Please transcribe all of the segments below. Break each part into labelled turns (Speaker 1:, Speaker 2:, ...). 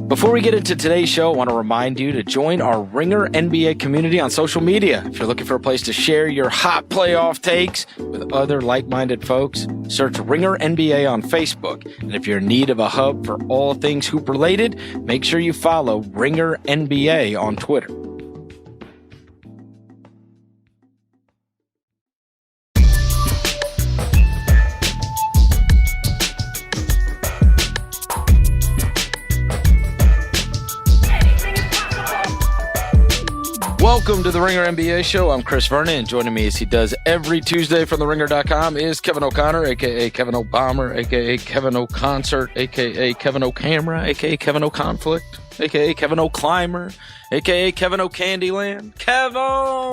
Speaker 1: Before we get into today's show, I want to remind you to join our Ringer NBA community on social media. If you're looking for a place to share your hot playoff takes with other like-minded folks, search Ringer NBA on Facebook. And if you're in need of a hub for all things hoop-related, make sure you follow Ringer NBA on Twitter. Welcome to the Ringer NBA show. I'm Chris Vernon, and joining me as he does every Tuesday from theringer.com is Kevin O'Connor, a.k.a. Kevin O'Bomber, a.k.a. Kevin O'Concert, a.k.a. Kevin O'Camera, a.k.a. Kevin O'Conflict, a.k.a. Kevin O'Climber, a.k.a. Kevin O'Candyland. Kevin!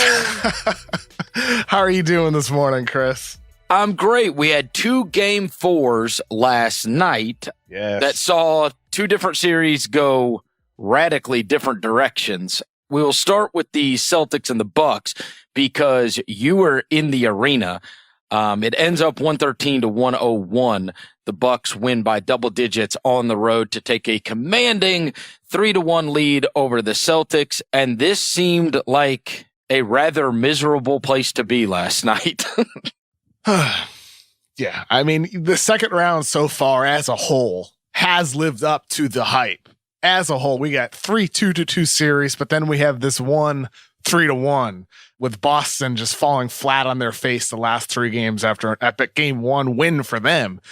Speaker 2: How are you doing this morning, Chris?
Speaker 1: I'm great. We had 2 Game 4s last night that saw 2 different series go radically different directions. We will start with the Celtics and the Bucks because you were in the arena. It ends up 113-101. The Bucks win by double digits on the road to take a commanding 3-1 lead over the Celtics. And this seemed like a rather miserable place to be last night.
Speaker 2: Yeah, I mean, the second round so far as a whole has lived up to the hype. As a whole, we got 3 2-2 series, but then we have this one 3-1 with Boston just falling flat on their face the last 3 games after an epic game 1 win for them.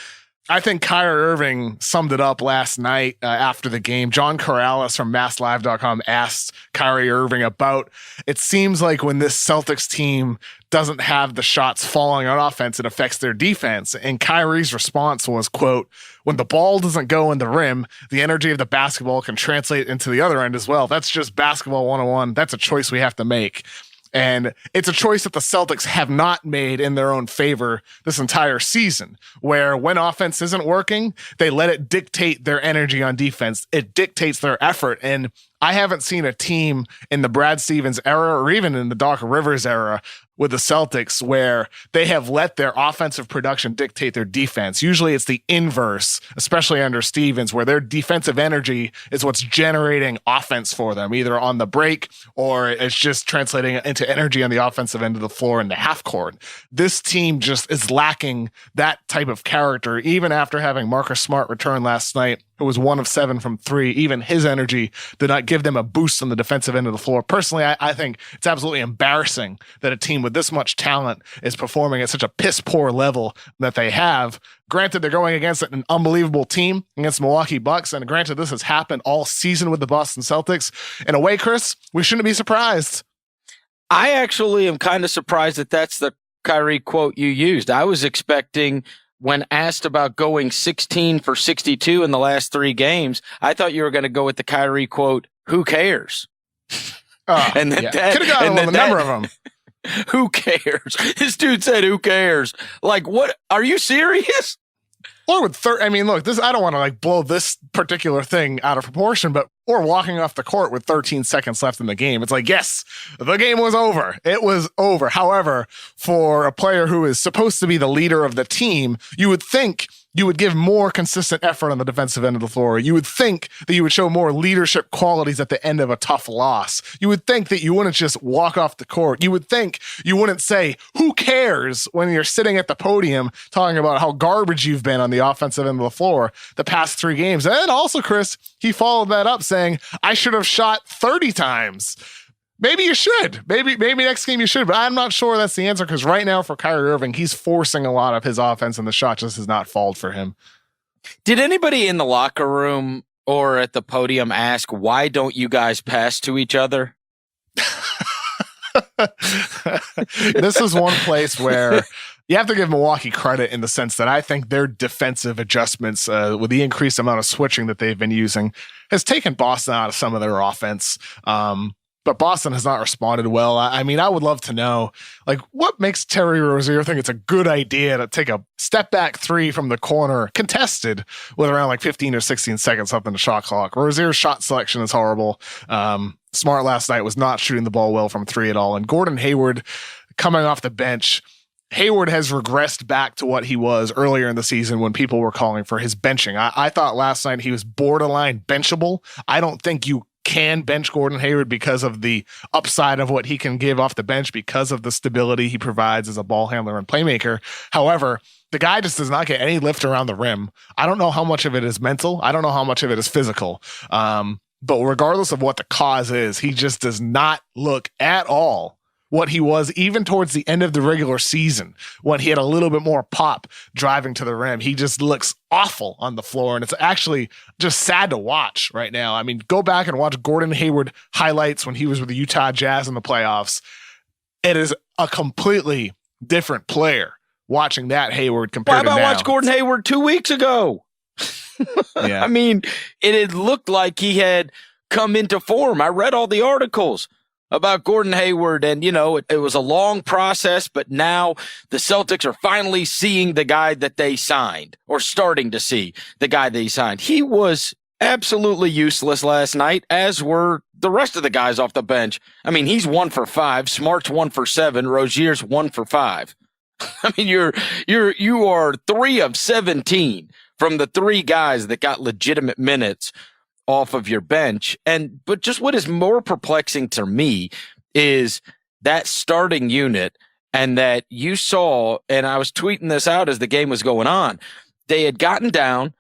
Speaker 2: I think Kyrie Irving summed it up last night after the game. John Corrales from MassLive.com asked Kyrie Irving about, it seems like when this Celtics team doesn't have the shots falling on offense, it affects their defense. And Kyrie's response was, quote, when the ball doesn't go in the rim, the energy of the basketball can translate into the other end as well. That's just basketball 101. That's a choice we have to make. And it's a choice that the Celtics have not made in their own favor this entire season, where when offense isn't working, they let it dictate their energy on defense. It dictates their effort. And I haven't seen a team in the Brad Stevens era or even in the Doc Rivers era with the Celtics where they have let their offensive production dictate their defense. Usually it's the inverse, especially under Stevens, where their defensive energy is what's generating offense for them, either on the break or it's just translating into energy on the offensive end of the floor in the half court. This team just is lacking that type of character, even after having Marcus Smart return last night, who was 1 of 7 from 3. Even his energy did not give them a boost on the defensive end of the floor. Personally, I think it's absolutely embarrassing that a team with this much talent is performing at such a piss-poor level that they have. Granted, they're going against an unbelievable team against Milwaukee Bucks, and granted, this has happened all season with the Boston Celtics. In a way, Chris, we shouldn't be surprised.
Speaker 1: I actually am kind of surprised that that's the Kyrie quote you used. I was expecting, when asked about going 16 for 62 in the last 3 games, I thought you were going to go with the Kyrie quote, who cares?
Speaker 2: And then could have gotten a number of them.
Speaker 1: Who cares? This dude said, who cares? Like, what? Are you serious?
Speaker 2: Or with I mean, look, this, I don't want to like blow this particular thing out of proportion, but or walking off the court with 13 seconds left in the game. It's like, yes, the game was over. It was over. However, for a player who is supposed to be the leader of the team, you would think you would give more consistent effort on the defensive end of the floor. You would think that you would show more leadership qualities at the end of a tough loss. You would think that you wouldn't just walk off the court. You would think you wouldn't say, who cares, when you're sitting at the podium talking about how garbage you've been on the offensive end of the floor the past 3 games. And also, Chris, he followed that up saying, I should have shot 30 times. Maybe you should. Maybe next game you should, but I'm not sure that's the answer, because right now for Kyrie Irving, he's forcing a lot of his offense and the shot just has not fallen for him.
Speaker 1: Did anybody in the locker room or at the podium ask, why don't you guys pass to each other?
Speaker 2: This is one place where you have to give Milwaukee credit in the sense that I think their defensive adjustments with the increased amount of switching that they've been using has taken Boston out of some of their offense. But Boston has not responded well. I mean, I would love to know, like, what makes Terry Rozier think it's a good idea to take a step back 3 from the corner, contested, with around like 15 or 16 seconds left in the shot clock. Rozier's shot selection is horrible. Smart last night was not shooting the ball well from 3 at all. And Gordon Hayward coming off the bench Hayward has regressed back to what he was earlier in the season when people were calling for his benching. I thought last night he was borderline benchable. I don't think you can bench Gordon Hayward because of the upside of what he can give off the bench, because of the stability he provides as a ball handler and playmaker. However, the guy just does not get any lift around the rim. I don't know how much of it is mental. I don't know how much of it is physical. But regardless of what the cause is, he just does not look at all what he was even towards the end of the regular season when he had a little bit more pop driving to the rim. He just looks awful on the floor, and it's actually just sad to watch right now. I mean, go back and watch Gordon Hayward highlights when he was with the Utah Jazz in the playoffs. It is a completely different player watching that Hayward compared to now.
Speaker 1: Watch Gordon Hayward 2 weeks ago?
Speaker 2: Yeah.
Speaker 1: I mean, it had looked like he had come into form. I read all the articles about Gordon Hayward, and, it was a long process, but now the Celtics are finally seeing the guy that they signed, or starting to see the guy they signed. He was absolutely useless last night, as were the rest of the guys off the bench. I mean, he's 1 for 5, Smart's 1 for 7, Rozier's 1 for 5. I mean, you are 3 of 17 from the 3 guys that got legitimate minutes off of your bench. But just what is more perplexing to me is that starting unit, and that you saw, and I was tweeting this out as the game was going on, they had gotten down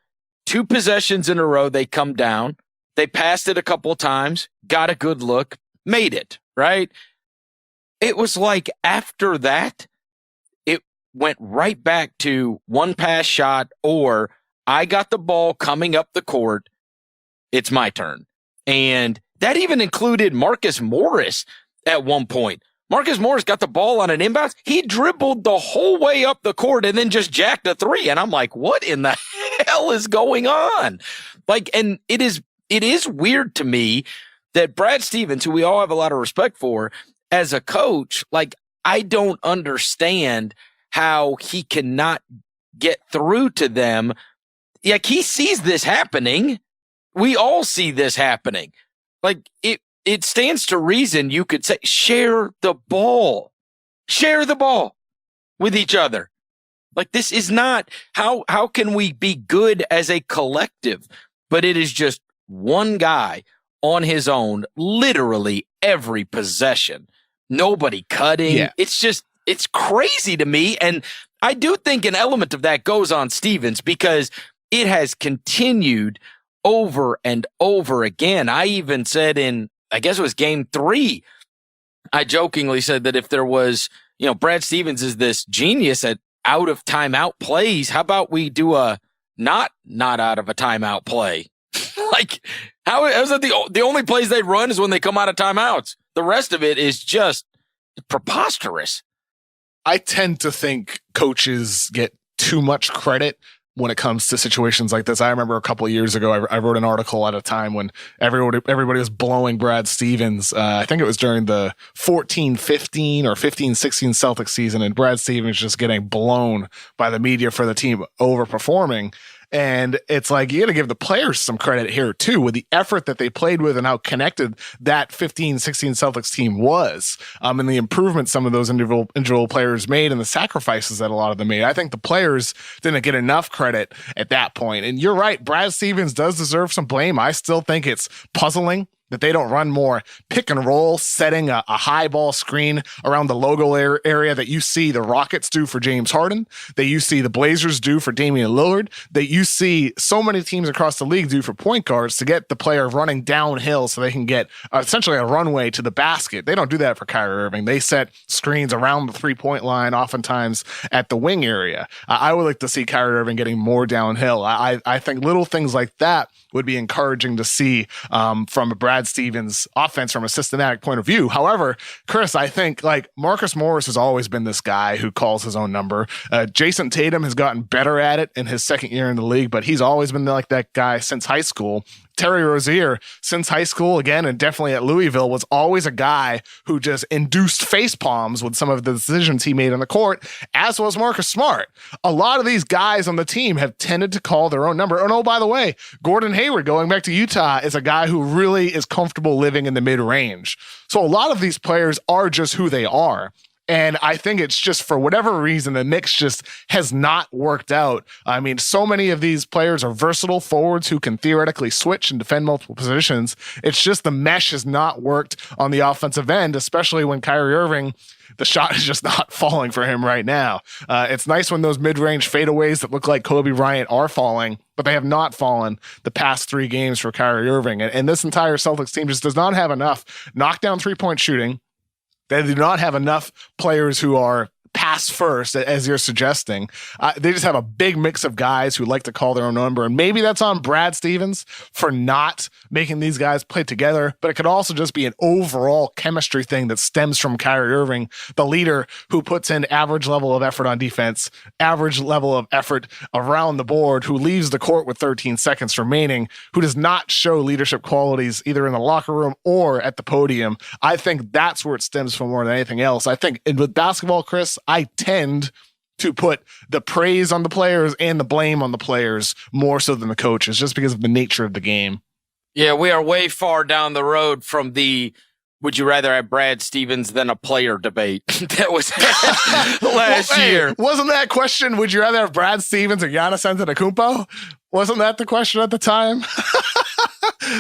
Speaker 1: 2 possessions in a row. They come down, they passed it a couple of times, got a good look, made it, right? It was like after that, it went right back to one pass shot, or I got the ball coming up the court, it's my turn. And that even included Marcus Morris at one point. Marcus Morris got the ball on an inbounds. He dribbled the whole way up the court and then just jacked a 3. And I'm like, what in the hell is going on? And it is weird to me that Brad Stevens, who we all have a lot of respect for as a coach, I don't understand how he cannot get through to them. He sees this happening. We all see this happening. It stands to reason you could say, share the ball with each other. This is not, how can we be good as a collective? But it is just one guy on his own, literally every possession, nobody cutting. Yeah. It's crazy to me. And I do think an element of that goes on Stevens, because it has continued over and over again. I even said I guess it was game 3, I jokingly said that if there was, Brad Stevens is this genius at out of timeout plays, how about we do a not out of a timeout play? How is that the only plays they run is when they come out of timeouts? The rest of it is just preposterous.
Speaker 2: I tend to think coaches get too much credit when it comes to situations like this. I remember a couple of years ago, I wrote an article at a time when everybody was blowing Brad Stevens. I think it was during the 14-15 or 15-16 Celtics season, and Brad Stevens just getting blown by the media for the team overperforming. And it's you got to give the players some credit here too, with the effort that they played with and how connected that 15-16 Celtics team was, and the improvements some of those individual players made and the sacrifices that a lot of them made. I think the players didn't get enough credit at that point. And you're right, Brad Stevens does deserve some blame. I still think it's puzzling that they don't run more pick and roll, setting a high ball screen around the logo area that you see the Rockets do for James Harden, that you see the Blazers do for Damian Lillard, that you see so many teams across the league do for point guards to get the player running downhill so they can get essentially a runway to the basket. They don't do that for Kyrie Irving. They set screens around the 3-point line, oftentimes at the wing area. I would like to see Kyrie Irving getting more downhill. I think little things like that would be encouraging to see from a Brad Stevens offense from a systematic point of view. However, Chris, I think Marcus Morris has always been this guy who calls his own number. Jason Tatum has gotten better at it in his second year in the league, but he's always been that guy since high school. Terry Rozier, since high school, again, and definitely at Louisville, was always a guy who just induced face palms with some of the decisions he made on the court, as was Marcus Smart. A lot of these guys on the team have tended to call their own number. And by the way, Gordon Hayward, going back to Utah, is a guy who really is comfortable living in the mid-range. So a lot of these players are just who they are. And I think it's just for whatever reason, the mix just has not worked out. I mean, so many of these players are versatile forwards who can theoretically switch and defend multiple positions. It's just the mesh has not worked on the offensive end, especially when Kyrie Irving, the shot is just not falling for him right now. It's nice when those mid-range fadeaways that look like Kobe Bryant are falling, but they have not fallen the past 3 games for Kyrie Irving. And this entire Celtics team just does not have enough knockdown three-point shooting. They do not have enough players who are pass first, as you're suggesting. They just have a big mix of guys who like to call their own number. And maybe that's on Brad Stevens for not making these guys play together, but it could also just be an overall chemistry thing that stems from Kyrie Irving, the leader who puts in average level of effort on defense, average level of effort around the board, who leaves the court with 13 seconds remaining, who does not show leadership qualities either in the locker room or at the podium. I think that's where it stems from more than anything else. I think with basketball, Chris, I tend to put the praise on the players and the blame on the players more so than the coaches, just because of the nature of the game.
Speaker 1: Yeah, we are way far down the road from the would you rather have Brad Stevens than a player debate that was last year.
Speaker 2: Wasn't that question, would you rather have Brad Stevens or Giannis Antetokounmpo? Wasn't that the question at the time?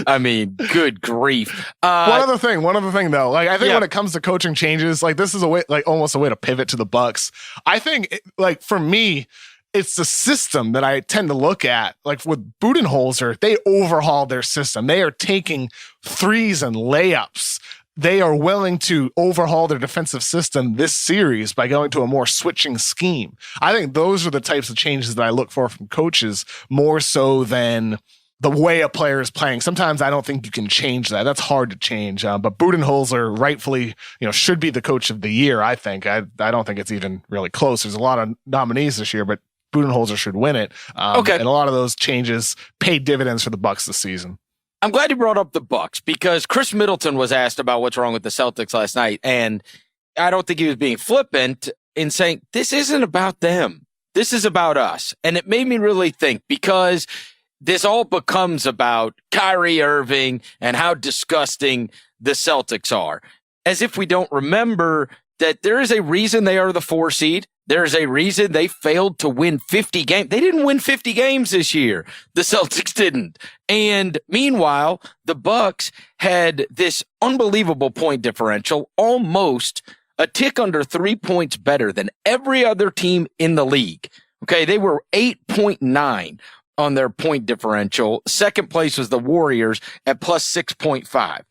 Speaker 1: I mean, good grief.
Speaker 2: One other thing though, like I think when it comes to coaching changes, like this is a way, like almost a way to pivot to the Bucks. I think like for me, it's the system that I tend to look at. Like with Budenholzer, they overhauled their system. They are taking threes and layups. They are willing to overhaul their defensive system this series by going to a more switching scheme. I think those are the types of changes that I look for from coaches more so than the way a player is playing. Sometimes I don't think you can change that. That's hard to change. But Budenholzer rightfully, should be the coach of the year. I think. I don't think it's even really close. There's a lot of nominees this year, but Budenholzer should win it. Okay. And a lot of those changes paid dividends for the Bucks this season.
Speaker 1: I'm glad you brought up the Bucks because Chris Middleton was asked about what's wrong with the Celtics last night, and I don't think he was being flippant in saying this isn't about them. This is about us. And it made me really think because this all becomes about Kyrie Irving and how disgusting the Celtics are. As if we don't remember that there is a reason they are the 4 seed. There's a reason they failed to win 50 games. They didn't win 50 games this year. The Celtics didn't. And meanwhile, the Bucks had this unbelievable point differential, almost a tick under 3 points better than every other team in the league. Okay, they were 8.9 on their point differential. Second place was the Warriors at plus 6.5.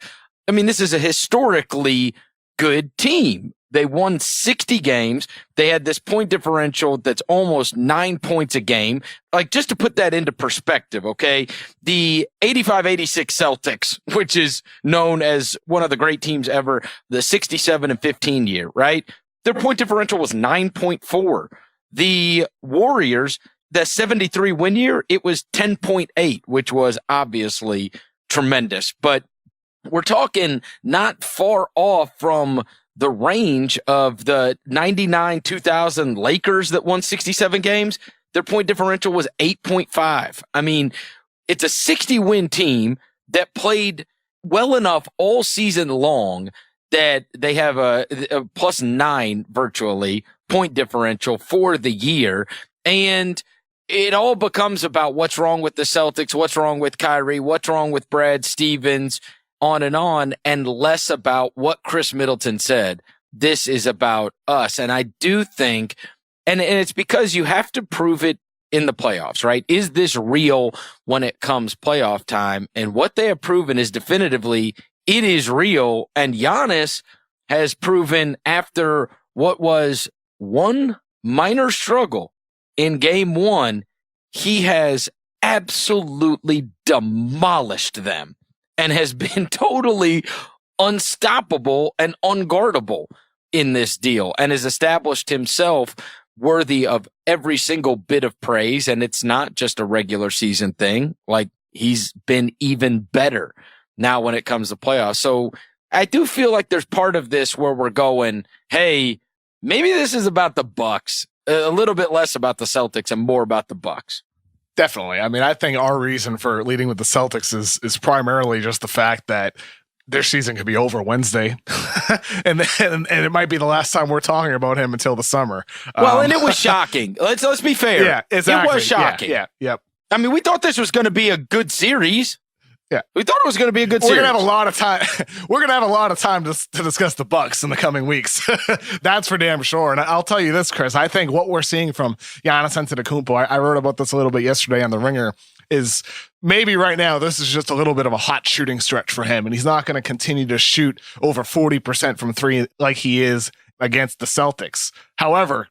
Speaker 1: I mean, this is a historically good team. They won 60 games. They had this point differential that's almost 9 points a game. Like, just to put that into perspective, okay? The 85-86 Celtics, which is known as one of the great teams ever, the 67-15 year, right? Their point differential was 9.4. The Warriors, the 73 win year, it was 10.8, which was obviously tremendous. But we're talking not far off from the range of the 99-2000 Lakers that won 67 games. Their point differential was 8.5. I mean, it's a 60-win team that played well enough all season long that they have a plus 9 virtually point differential for the year. And it all becomes about what's wrong with the Celtics, what's wrong with Kyrie, what's wrong with Brad Stevens, on, and less about what Chris Middleton said. This is about us. And I do think, and it's because you have to prove it in the playoffs, right? Is this real when it comes playoff time? And what they have proven is definitively it is real. And Giannis has proven after what was one minor struggle in game 1, he has absolutely demolished them and has been totally unstoppable and unguardable in this deal and has established himself worthy of every single bit of praise. And it's not just a regular season thing. Like, he's been even better now when it comes to playoffs. So I do feel like there's part of this where we're going, hey, maybe this is about the Bucks, a little bit less about the Celtics and more about the Bucks.
Speaker 2: Definitely. I mean, I think our reason for leading with the Celtics is primarily just the fact that their season could be over Wednesday. and it might be the last time we're talking about him until the summer.
Speaker 1: Well, and it was shocking. Let's be fair.
Speaker 2: Yeah, exactly.
Speaker 1: It was shocking.
Speaker 2: Yeah. Yep.
Speaker 1: I mean, we thought this was going to be a good series.
Speaker 2: Yeah,
Speaker 1: we thought it was going to be a good series.
Speaker 2: We're gonna have a lot of time. We're gonna have a lot of time to discuss the Bucks in the coming weeks. That's for damn sure. And I'll tell you this, Chris. I think what we're seeing from Giannis Antetokounmpo, I wrote about this a little bit yesterday on The Ringer, is maybe right now this is just a little bit of a hot shooting stretch for him, and he's not going to continue to shoot over 40% from three like he is against the Celtics. However,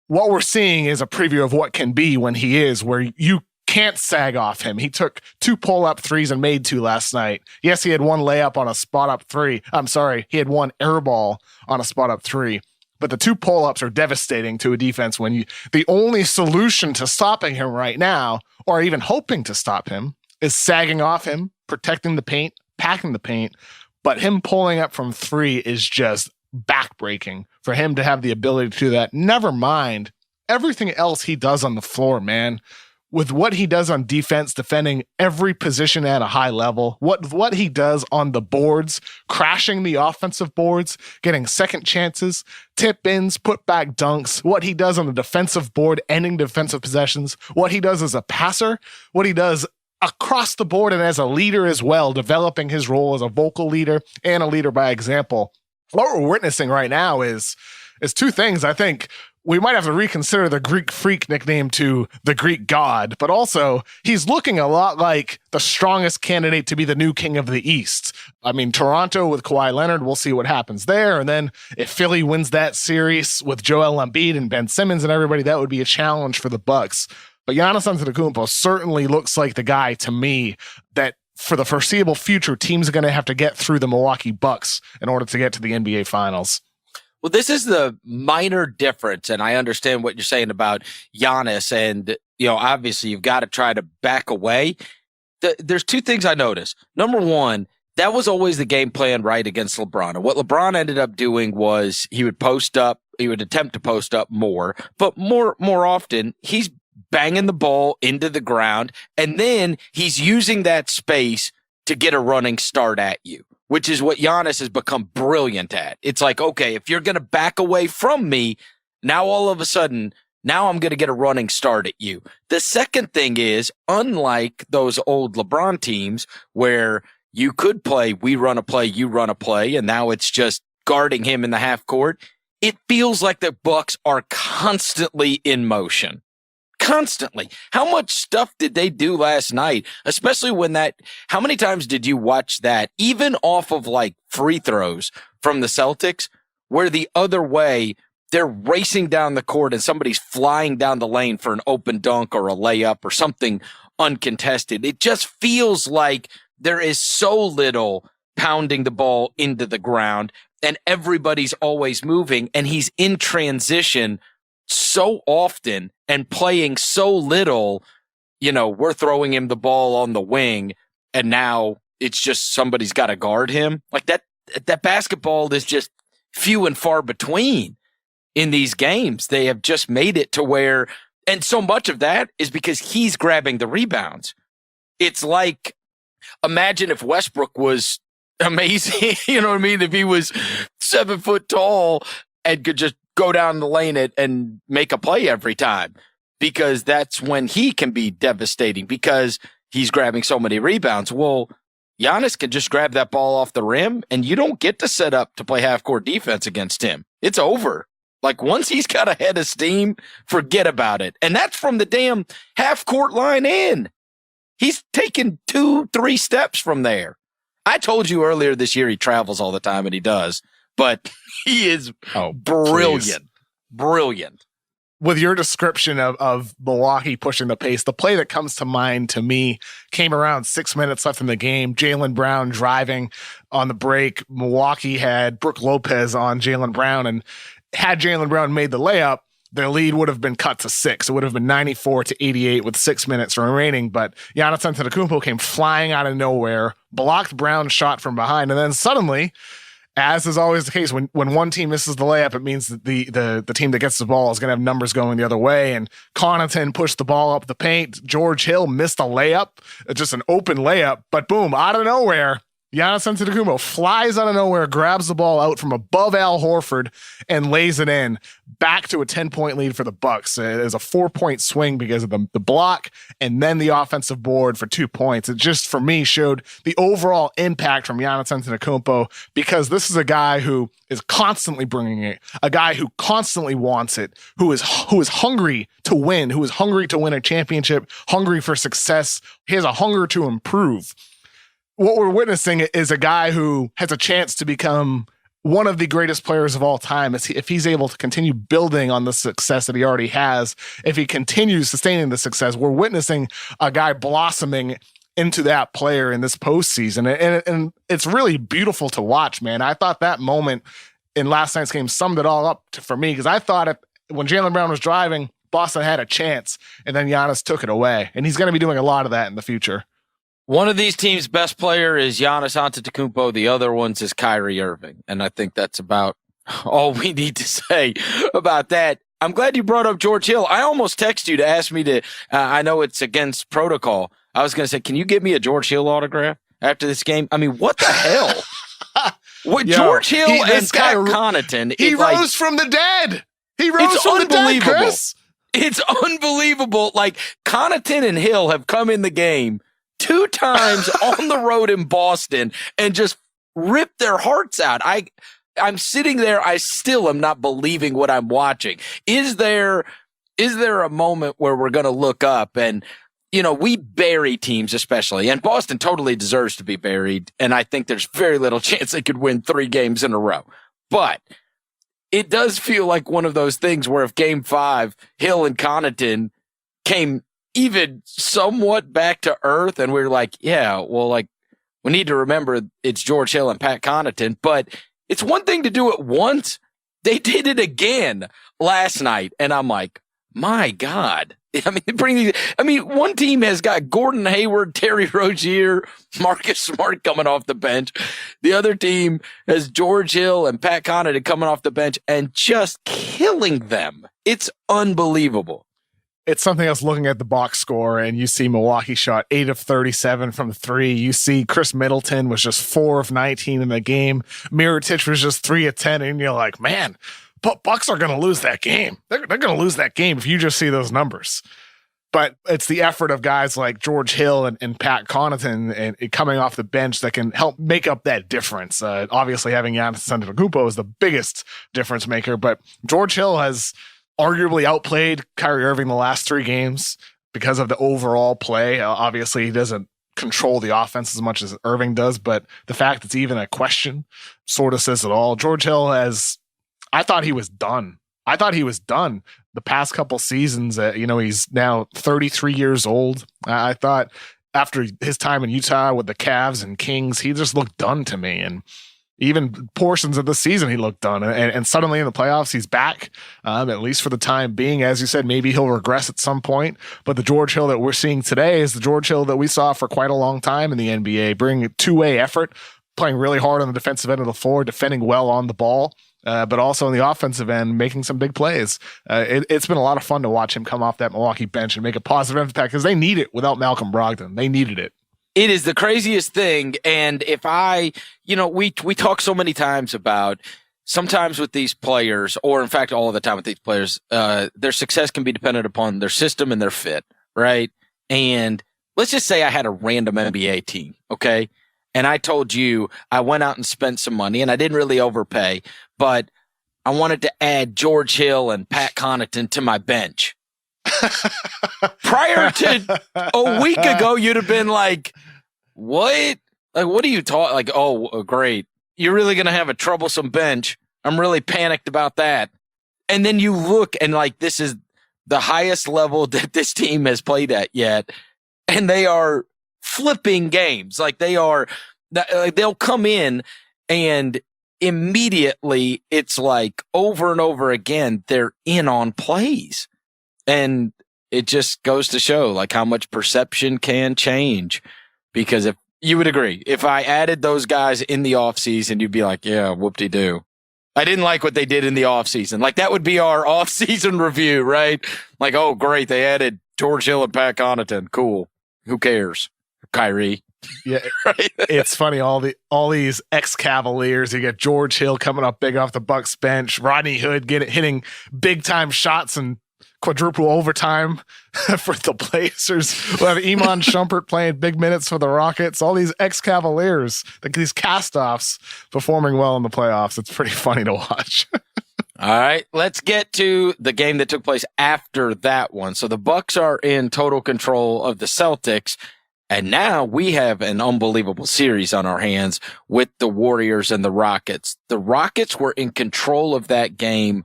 Speaker 2: what we're seeing is a preview of what can be when he is, where you can't sag off him. He took 2 pull-up threes and made 2 last night. Yes, he had 1 layup on a spot-up 3. I'm sorry, he had 1 air ball on a spot-up 3. But the 2 pull-ups are devastating to a defense when the only solution to stopping him right now, or even hoping to stop him, is sagging off him, protecting the paint, packing the paint. But him pulling up from 3 is just backbreaking for him to have the ability to do that. Never mind everything else he does on the floor, man. With what he does on defense, defending every position at a high level, what he does on the boards, crashing the offensive boards, getting second chances, tip-ins, put-back dunks, what he does on the defensive board, ending defensive possessions, what he does as a passer, what he does across the board and as a leader as well, developing his role as a vocal leader and a leader by example. What we're witnessing right now is 2 things. I think we might have to reconsider the Greek freak nickname to the Greek god, but also he's looking a lot like the strongest candidate to be the new king of the East. I mean, Toronto with Kawhi Leonard, we'll see what happens there. And then if Philly wins that series with Joel Embiid and Ben Simmons and everybody, that would be a challenge for the Bucks. But Giannis Antetokounmpo certainly looks like the guy to me that for the foreseeable future, teams are going to have to get through the Milwaukee Bucks in order to get to the NBA Finals.
Speaker 1: Well, this is the minor difference, and I understand what you're saying about Giannis, and obviously you've got to try to back away. There's 2 things I noticed. Number one, that was always the game plan right against LeBron. And what LeBron ended up doing was he would post up, he would attempt to post up more, but more often he's banging the ball into the ground, and then he's using that space to get a running start at you, which is what Giannis has become brilliant at. It's like, okay, if you're going to back away from me, now all of a sudden, now I'm going to get a running start at you. The second thing is, unlike those old LeBron teams where you could play, we run a play, you run a play, and now it's just guarding him in the half court, it feels like the Bucks are constantly in motion. Constantly. How much stuff did they do last night? Especially when how many times did you watch that, even off of like free throws from the Celtics, where the other way, they're racing down the court and somebody's flying down the lane for an open dunk or a layup or something uncontested. It just feels like there is so little pounding the ball into the ground and everybody's always moving and he's in transition so often and playing so little, we're throwing him the ball on the wing and now it's just somebody's got to guard him. Like that basketball is just few and far between in these games. They have just made it to where, and so much of that is because he's grabbing the rebounds. It's like, imagine if Westbrook was amazing, you know what I mean? If he was 7 foot tall and could just go down the lane and make a play every time, because that's when he can be devastating because he's grabbing so many rebounds. Well, Giannis can just grab that ball off the rim and you don't get to set up to play half-court defense against him. It's over. Like once he's got a head of steam, forget about it. And that's from the damn half-court line in. He's taken 2-3 steps from there. I told you earlier this year he travels all the time, and he does. But he is brilliant. Please. Brilliant.
Speaker 2: With your description of Milwaukee pushing the pace, the play that comes to mind to me came around 6 minutes left in the game. Jaylen Brown driving on the break. Milwaukee had Brook Lopez on Jaylen Brown, and had Jaylen Brown made the layup, their lead would have been cut to 6. It would have been 94-88 with 6 minutes remaining. But Giannis Antetokounmpo came flying out of nowhere, blocked Brown's shot from behind, and then suddenly, as is always the case, when one team misses the layup, it means that the team that gets the ball is going to have numbers going the other way. And Connaughton pushed the ball up the paint. George Hill missed a layup, just an open layup. But boom, out of nowhere, Giannis Antetokounmpo flies out of nowhere, grabs the ball out from above Al Horford, and lays it in back to a 10-point lead for the Bucks. It was a 4-point swing because of the block and then the offensive board for 2 points. It just, for me, showed the overall impact from Giannis Antetokounmpo, because this is a guy who is constantly bringing it, a guy who constantly wants it, who is hungry to win, who is hungry to win a championship, hungry for success. He has a hunger to improve. What we're witnessing is a guy who has a chance to become one of the greatest players of all time if he's able to continue building on the success that he already has. If he continues sustaining the success, we're witnessing a guy blossoming into that player in this postseason. And it's really beautiful to watch, man. I thought that moment in last night's game summed it all up for me, because I thought when Jaylen Brown was driving, Boston had a chance, and then Giannis took it away. And he's going to be doing a lot of that in the future.
Speaker 1: One of these teams' best player is Giannis Antetokounmpo. The other one's is Kyrie Irving. And I think that's about all we need to say about that. I'm glad you brought up George Hill. I almost texted you to ask me to, I know it's against protocol. I was going to say, can you give me a George Hill autograph after this game? I mean, what the hell? What George Hill and Pat Connaughton.
Speaker 2: He rose from the dead. He rose from the dead, Chris.
Speaker 1: It's unbelievable. Like, Connaughton and Hill have come in the game 2 times on the road in Boston and just ripped their hearts out. I'm sitting there. I still am not believing what I'm watching. Is there a moment where we're going to look up and, we bury teams, especially, and Boston totally deserves to be buried. And I think there's very little chance they could win 3 games in a row, but it does feel like one of those things where if game 5, Hill and Connaughton came even somewhat back to earth, and we're like, yeah, well, like, we need to remember it's George Hill and Pat Connaughton, but it's one thing to do it once. They did it again last night, and I'm like, my God. One team has got Gordon Hayward, Terry Rozier, Marcus Smart coming off the bench. The other team has George Hill and Pat Connaughton coming off the bench and just killing them. It's unbelievable.
Speaker 2: It's something else looking at the box score, and you see Milwaukee shot 8 of 37 from the 3. You see Chris Middleton was just 4 of 19 in the game. Mirotic was just 3 of 10, and you're like, man, Bucks are going to lose that game. They're going to lose that game if you just see those numbers. But it's the effort of guys like George Hill and Pat Connaughton and coming off the bench that can help make up that difference. Obviously, having Giannis Antetokounmpo is the biggest difference maker, but George Hill has arguably outplayed Kyrie Irving the last 3 games because of the overall play. Obviously, he doesn't control the offense as much as Irving does, but the fact it's even a question sort of says it all. George Hill I thought he was done. The past couple seasons, he's now 33 years old. I thought after his time in Utah with the Cavs and Kings, he just looked done to me. And even portions of the season, he looked done. And suddenly in the playoffs, he's back, at least for the time being. As you said, maybe he'll regress at some point. But the George Hill that we're seeing today is the George Hill that we saw for quite a long time in the NBA, bringing a two-way effort, playing really hard on the defensive end of the floor, defending well on the ball, but also on the offensive end, making some big plays. It's been a lot of fun to watch him come off that Milwaukee bench and make a positive impact because they need it without Malcolm Brogdon. They needed it.
Speaker 1: It is the craziest thing. And if we talk so many times about sometimes with these players, or in fact, all of the time with these players, their success can be dependent upon their system and their fit, right? And let's just say I had a random NBA team, okay? And I told you I went out and spent some money, and I didn't really overpay, but I wanted to add George Hill and Pat Connaughton to my bench. Prior to a week ago, you'd have been like, what? Like, what are you talking? Like, oh, great. You're really going to have a troublesome bench. I'm really panicked about that. And then you look and like, this is the highest level that this team has played at yet. And they are flipping games. Like they'll come in and immediately it's like over and over again, they're in on plays. And it just goes to show like how much perception can change. Because if you would agree, if I added those guys in the offseason, you'd be like, yeah, whoop-de-doo. I didn't like what they did in the offseason. Like that would be our offseason review, right? Like, oh, great. They added George Hill and Pat Connaughton. Cool. Who cares? Kyrie.
Speaker 2: Yeah, right? It's funny. All these ex-Cavaliers. You get George Hill coming up big off the Bucks bench. Rodney Hood hitting big time shots and quadruple overtime for the Blazers. We have Iman Shumpert playing big minutes for the Rockets. All these ex-Cavaliers, like these cast-offs, performing well in the playoffs. It's pretty funny to watch.
Speaker 1: All right, let's get to the game that took place after that one. So the Bucks are in total control of the Celtics. And now we have an unbelievable series on our hands with the Warriors and the Rockets. The Rockets were in control of that game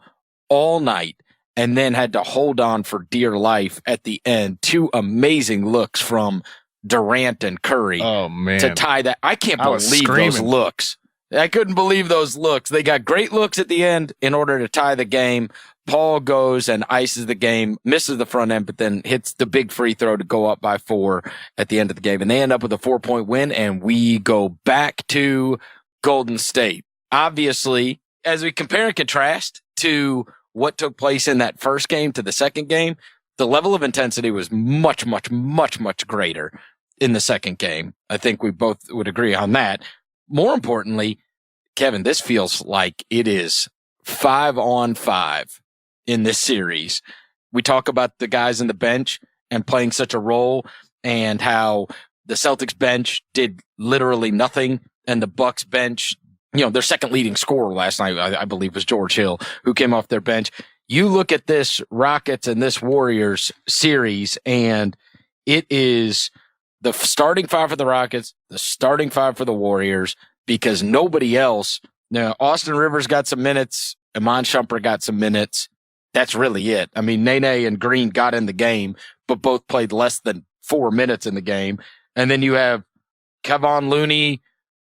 Speaker 1: all night and then had to hold on for dear life at the end. Two amazing looks from Durant and Curry to tie that. I can't believe those looks. I couldn't believe those looks. They got great looks at the end in order to tie the game. Paul goes and ices the game, misses the front end, but then hits the big free throw to go up by 4 at the end of the game. And they end up with a 4-point win, and we go back to Golden State. Obviously, as we compare and contrast to what took place in that first game to the second game, the level of intensity was much, much, much, much greater in the second game. I think we both would agree on that. More importantly, Kevin, this feels like it is 5-on-5 in this series. We talk about the guys in the bench and playing such a role and how the Celtics bench did literally nothing and the Bucks bench, their second leading scorer last night, I believe, was George Hill, who came off their bench. You look at this Rockets and this Warriors series, and it is the starting 5 for the Rockets, the starting 5 for the Warriors, because nobody else. Now, Austin Rivers got some minutes. Iman Shumpert got some minutes. That's really it. I mean, Nene and Green got in the game, but both played less than 4 minutes in the game. And then you have Kevon Looney,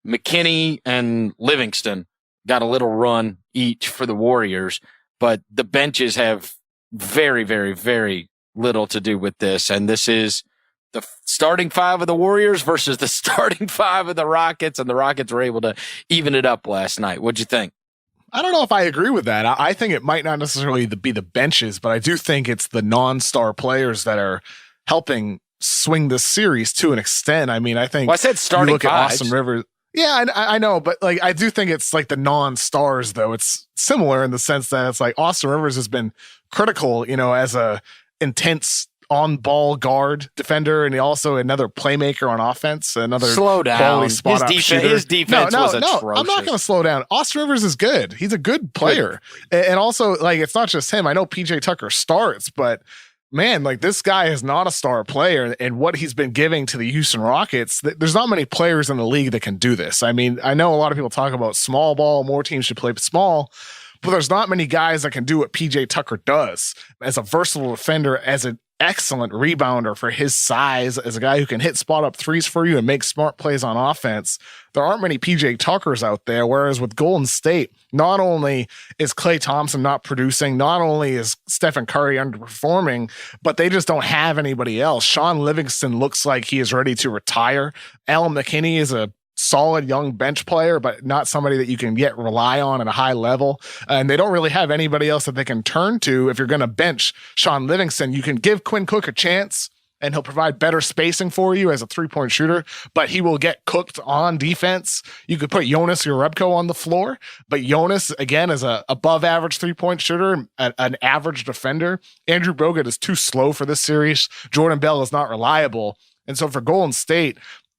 Speaker 1: McKinney, and Livingston got a little run each for the Warriors. But the benches have very, very, very little to do with this. And this is the starting 5 of the Warriors versus the starting 5 of the Rockets. And the Rockets were able to even it up last night. What'd you think?
Speaker 2: I don't know if I agree with that. I think it might not necessarily be the benches, but I do think it's the non-star players that are helping swing this series to an extent. I mean, I think
Speaker 1: I said starting
Speaker 2: look at Austin Rivers. Yeah, I know, but like I do think it's like the non-stars though. It's similar in the sense that it's like Austin Rivers has been critical, as a intense on-ball guard defender, and also another playmaker on offense, another
Speaker 1: slow down.
Speaker 2: Quality spot shooter.
Speaker 1: His defense was atrocious.
Speaker 2: I'm not going to slow down. Austin Rivers is good. He's a good player. And also, like, it's not just him. I know PJ Tucker starts, but man, like this guy is not a star player, and what he's been giving to the Houston Rockets, there's not many players in the league that can do this. I mean, I know a lot of people talk about small ball, more teams should play small, but there's not many guys that can do what PJ Tucker does as a versatile defender, as an excellent rebounder for his size, as a guy who can hit spot up threes for you and make smart plays on offense. There aren't many PJ Tuckers out there. Whereas with Golden State, not only is Klay Thompson not producing, not only is Stephen Curry underperforming, but they just don't have anybody else. Sean Livingston looks like he is ready to retire. Alan McKinney is a solid young bench player, but not somebody that you can yet rely on at a high level. And they don't really have anybody else that they can turn to. If you're going to bench Sean Livingston, you can give Quinn Cook a chance and he'll provide better spacing for you as a 3-point shooter, but he will get cooked on defense. You could put Jonas Jerebko on the floor, but Jonas, again, is a above average 3-point shooter, an average defender. Andrew Bogut is too slow for this series. Jordan Bell is not reliable. And so for Golden State,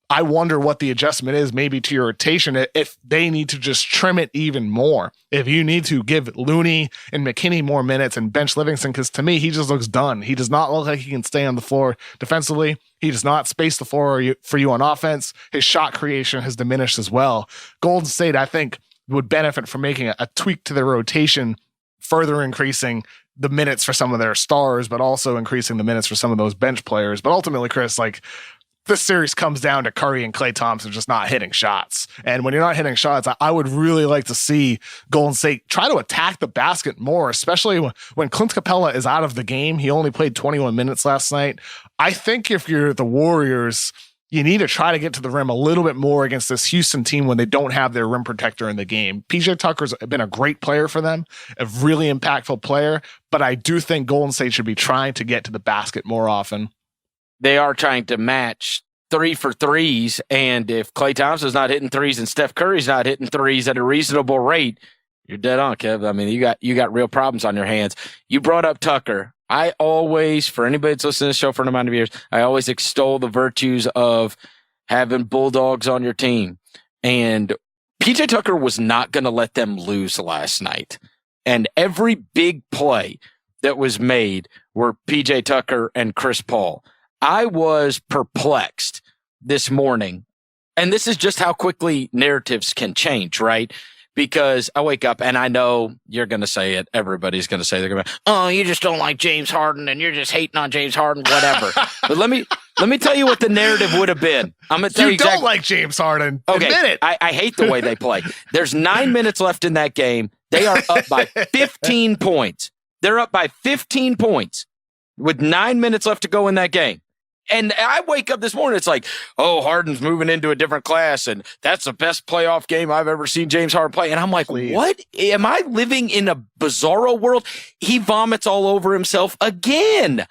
Speaker 2: I wonder what the adjustment is maybe to your rotation if they need to just trim it even more. If you need to give Looney and McKinney more minutes and bench Livingston, because to me, he just looks done. He does not look like he can stay on the floor defensively. He does not space the floor for you on offense. His shot creation has diminished as well. Golden State, I think, would benefit from making a tweak to their rotation, further increasing the minutes for some of their stars, but also increasing the minutes for some of those bench players. But ultimately, Chris, like, this series comes down to Curry and Klay Thompson just not hitting shots. And when you're not hitting shots, I would really like to see Golden State try to attack the basket more, especially when Clint Capella is out of the game. He only played 21 minutes last night. I think if you're the Warriors, you need to try to get to the rim a little bit more against this Houston team when they don't have their rim protector in the game. PJ Tucker's been a great player for them, a really impactful player, but I do think Golden State should be trying to get to the basket more often.
Speaker 1: They are trying to match 3 for threes. And if Klay Thompson's not hitting threes and Steph Curry's not hitting threes at a reasonable rate, you're dead on, Kev. I mean, you got real problems on your hands. You brought up Tucker. I always, for anybody that's listened to this show for an amount of years, I always extol the virtues of having Bulldogs on your team. And PJ Tucker was not going to let them lose last night. And every big play that was made were PJ Tucker and Chris Paul. I was perplexed this morning. And this is just how quickly narratives can change, right? Because I wake up and I know you're going to say it. Everybody's going to say, they're going to, oh, you just don't like James Harden and you're just hating on James Harden, whatever. But let me tell you what the narrative would have been. I'm going to tell you exactly.
Speaker 2: You don't like James Harden.
Speaker 1: Okay.
Speaker 2: Admit it.
Speaker 1: I hate the way they play. There's 9 minutes left in that game. They are up by 15 points. They're up by 15 points with 9 minutes left to go in that game. And I wake up this morning, it's like, oh, Harden's moving into a different class, and that's the best playoff game I've ever seen James Harden play. And I'm like, What? Am I living in a bizarro world? He vomits all over himself again.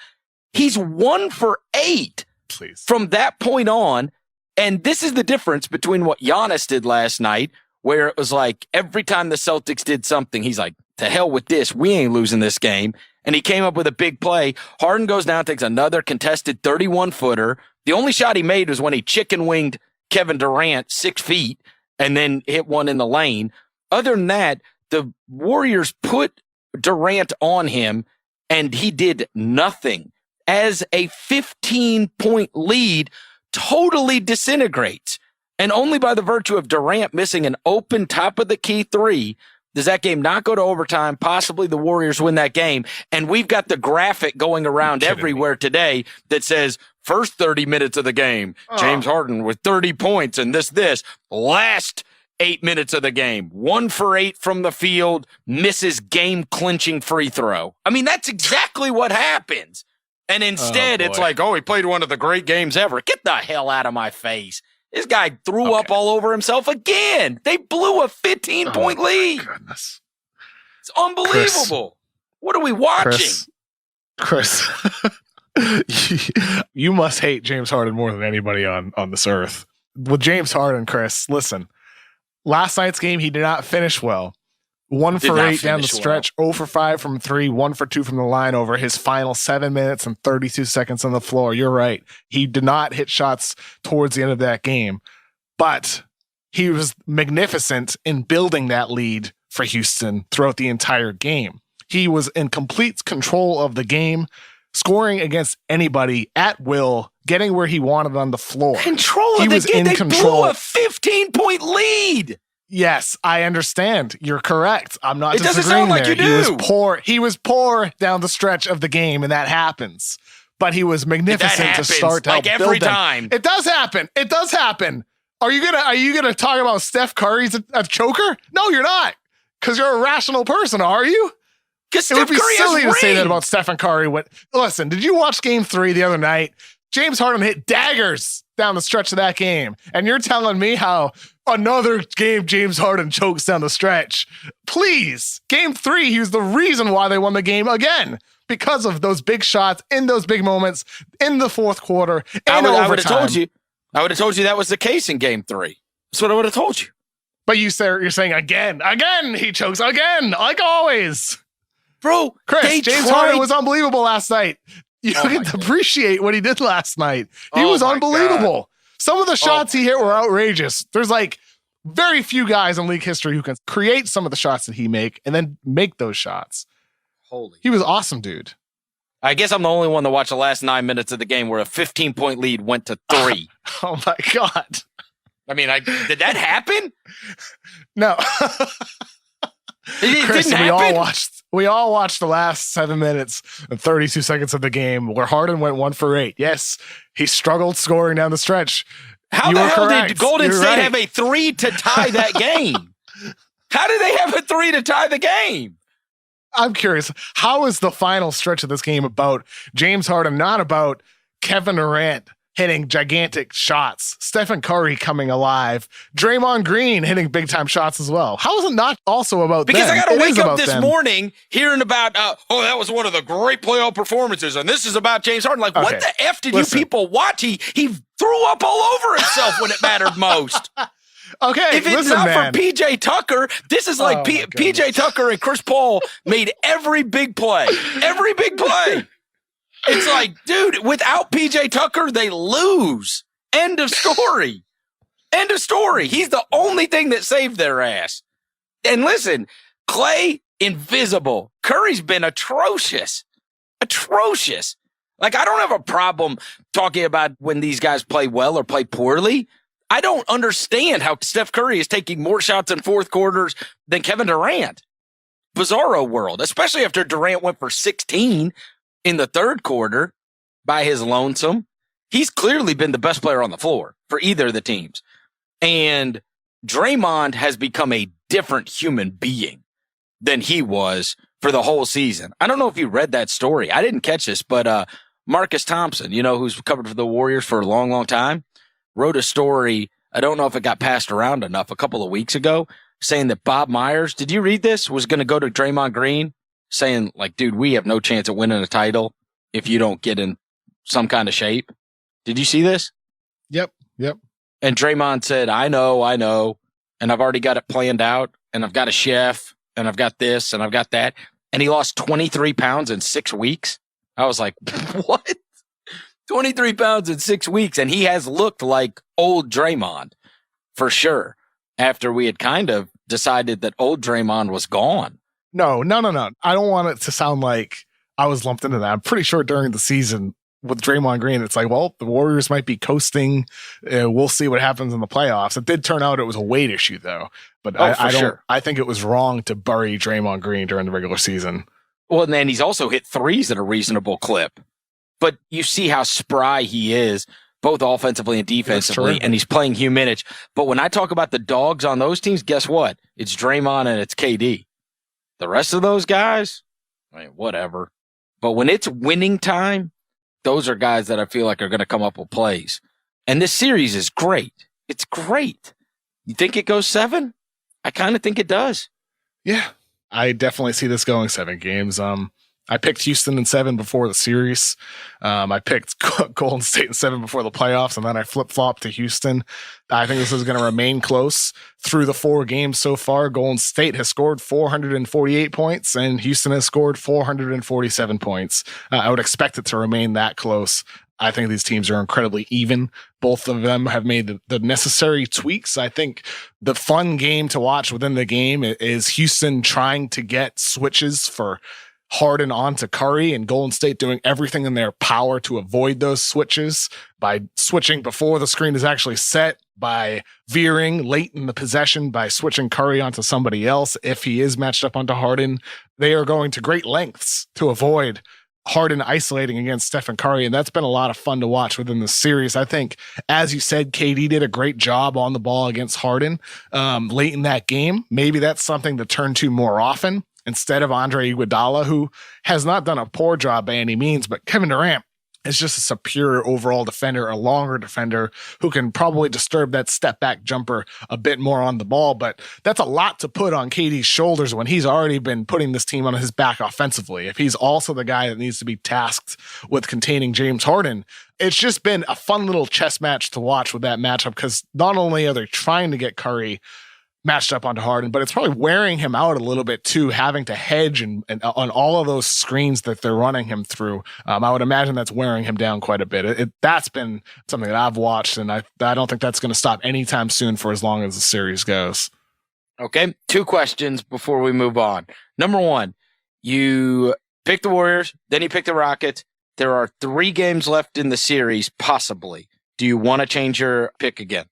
Speaker 1: He's 1 for 8 from that point on. And this is the difference between what Giannis did last night, where it was like every time the Celtics did something, he's like, to hell with this. We ain't losing this game. And he came up with a big play. Harden goes down, takes another contested 31-footer. The only shot he made was when he chicken-winged Kevin Durant 6 feet and then hit one in the lane. Other than that, the Warriors put Durant on him, and he did nothing. As a 15-point lead totally disintegrates. And only by the virtue of Durant missing an open top-of-the-key 3 does that game not go to overtime? Possibly the Warriors win that game. And we've got the graphic going around everywhere today that says first 30 minutes of the game, James Harden with 30 points and this. Last 8 minutes of the game, 1 for 8 from the field, misses game-clinching free throw. I mean, that's exactly what happens. And instead, it's like, oh, he played one of the great games ever. Get the hell out of my face. This guy threw up all over himself again. They blew a 15-point lead.
Speaker 2: Goodness.
Speaker 1: It's unbelievable. What are we watching?
Speaker 2: Chris, you must hate James Harden more than anybody on this earth. With James Harden, Chris, listen. Last night's game, he did not finish well. 1 for 8 down the stretch, 0 for 5 from 3, 1 for 2 from the line over his final 7 minutes and 32 seconds on the floor. You're right. He did not hit shots towards the end of that game, but he was magnificent in building that lead for Houston throughout the entire game. He was in complete control of the game, scoring against anybody at will, getting where he wanted on the floor.
Speaker 1: Control of the game. They blew a 15-point lead.
Speaker 2: Yes, I understand. You're correct. I'm not disagreeing.
Speaker 1: It doesn't sound like you do.
Speaker 2: He was poor down the stretch of the game, and that happens. But he was magnificent to start to help build them.
Speaker 1: Every time.
Speaker 2: It does happen. It does happen. Are you gonna talk about Steph Curry's a choker? No, you're not. Because you're a rational person, are you?
Speaker 1: Because
Speaker 2: it would be silly to say that about Stephen Curry. Listen, did you watch Game 3 the other night? James Harden hit daggers down the stretch of that game. And you're telling me how another game James Harden chokes down the stretch. Please. Game 3, he was the reason why they won the game again. Because of those big shots in those big moments in the fourth quarter and overtime.
Speaker 1: I would have told you that was the case in Game 3. That's what I would have told you.
Speaker 2: But you're saying again, he chokes again, like always.
Speaker 1: Bro,
Speaker 2: Chris, James Harden was unbelievable last night. You can appreciate what he did last night. He was unbelievable. God. Some of the shots he hit were outrageous. There's like very few guys in league history who can create some of the shots that he make and then make those shots. He was awesome, dude.
Speaker 1: I guess I'm the only one to watch the last 9 minutes of the game where a 15-point lead went to 3.
Speaker 2: Oh my God.
Speaker 1: I mean, did that happen?
Speaker 2: No.
Speaker 1: It
Speaker 2: Chris,
Speaker 1: didn't happen?
Speaker 2: We all watched the last 7 minutes and 32 seconds of the game where Harden went 1 for 8. Yes, he struggled scoring down the stretch.
Speaker 1: How the hell did Golden State have a 3 to tie that game? How did they have a 3 to tie the game?
Speaker 2: I'm curious. How is the final stretch of this game about James Harden, not about Kevin Durant hitting gigantic shots, Stephen Curry coming alive, Draymond Green hitting big time shots as well. How is it not also about
Speaker 1: because
Speaker 2: them?
Speaker 1: I got to wake up this morning hearing about, that was one of the great playoff performances, and this is about James Harden. Like, what the F did you people watch? He threw up all over himself when it mattered most.
Speaker 2: Okay,
Speaker 1: if it's not for PJ Tucker, this is like PJ Tucker and Chris Paul made every big play. Every big play. It's like, dude, without PJ Tucker, they lose. End of story. End of story. He's the only thing that saved their ass. And listen, Klay, invisible. Curry's been atrocious. Atrocious. Like, I don't have a problem talking about when these guys play well or play poorly. I don't understand how Steph Curry is taking more shots in fourth quarters than Kevin Durant. Bizarro world, especially after Durant went for 16 in the third quarter by his lonesome. He's clearly been the best player on the floor for either of the teams. And Draymond has become a different human being than he was for the whole season. I don't know if you read that story. I didn't catch this, but Marcus Thompson, who's covered for the Warriors for a long, long time, wrote a story. I don't know if it got passed around enough a couple of weeks ago, saying that Bob Myers, did you read this? Was going to go to Draymond Green saying, like, dude, we have no chance of winning a title if you don't get in some kind of shape. Did you see this?
Speaker 2: Yep.
Speaker 1: And Draymond said, I know. And I've already got it planned out. And I've got a chef. And I've got this. And I've got that. And he lost 23 pounds in 6 weeks. I was like, what? 23 pounds in 6 weeks. And he has looked like old Draymond for sure. After we had kind of decided that old Draymond was gone.
Speaker 2: No. I don't want it to sound like I was lumped into that. I'm pretty sure during the season with Draymond Green, it's like, well, the Warriors might be coasting. We'll see what happens in the playoffs. It did turn out it was a weight issue, though. But I think it was wrong to bury Draymond Green during the regular season.
Speaker 1: Well, and then he's also hit threes at a reasonable clip. But you see how spry he is, both offensively and defensively, and he's playing minutes. But when I talk about the dogs on those teams, guess what? It's Draymond and it's KD. The rest of those guys, whatever. But when it's winning time, those are guys that I feel like are going to come up with plays. And this series is great. It's great. You think it goes 7? I kind of think it does.
Speaker 2: Yeah, I definitely see this going 7 games. I picked Houston in 7 before the series. I picked Golden State in 7 before the playoffs, and then I flip-flopped to Houston. I think this is going to remain close through the 4 games so far. Golden State has scored 448 points, and Houston has scored 447 points. I would expect it to remain that close. I think these teams are incredibly even. Both of them have made the necessary tweaks. I think the fun game to watch within the game is Houston trying to get switches for Harden onto Curry, and Golden State doing everything in their power to avoid those switches by switching before the screen is actually set, by veering late in the possession, by switching Curry onto somebody else if he is matched up onto Harden. They are going to great lengths to avoid Harden isolating against Stephen Curry, and that's been a lot of fun to watch within the series. I think, as you said, KD did a great job on the ball against Harden late in that game. Maybe that's something to turn to more often, instead of Andre Iguodala, who has not done a poor job by any means, but Kevin Durant is just a superior overall defender, a longer defender who can probably disturb that step back jumper a bit more on the ball. But that's a lot to put on KD's shoulders when he's already been putting this team on his back offensively. If he's also the guy that needs to be tasked with containing James Harden, it's just been a fun little chess match to watch with that matchup, because not only are they trying to get Curry matched up onto Harden, but it's probably wearing him out a little bit too, having to hedge and on all of those screens that they're running him through. I would imagine that's wearing him down quite a bit. That's been something that I've watched, and I don't think that's going to stop anytime soon for as long as the series goes.
Speaker 1: Okay, 2 questions before we move on. Number 1, you pick the Warriors, then you pick the Rockets. There are 3 games left in the series, possibly. Do you want to change your pick again?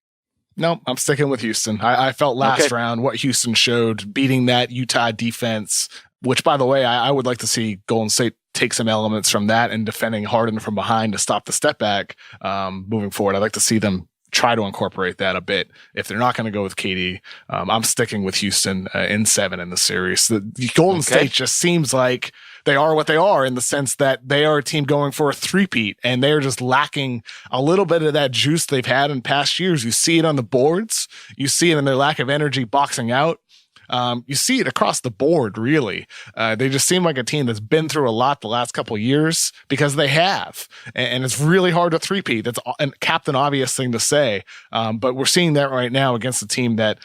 Speaker 2: No, I'm sticking with Houston. I felt last round what Houston showed, beating that Utah defense, which, by the way, I would like to see Golden State take some elements from that and defending Harden from behind to stop the step back moving forward. I'd like to see them try to incorporate that a bit. If they're not going to go with KD, I'm sticking with Houston in 7 in the series. The Golden State just seems like they are what they are in the sense that they are a team going for a three-peat, and they're just lacking a little bit of that juice they've had in past years. You see it on the boards. You see it in their lack of energy boxing out. You see it across the board, really. They just seem like a team that's been through a lot the last couple of years because they have. And it's really hard to three-peat. That's a captain obvious thing to say. But we're seeing that right now against a team that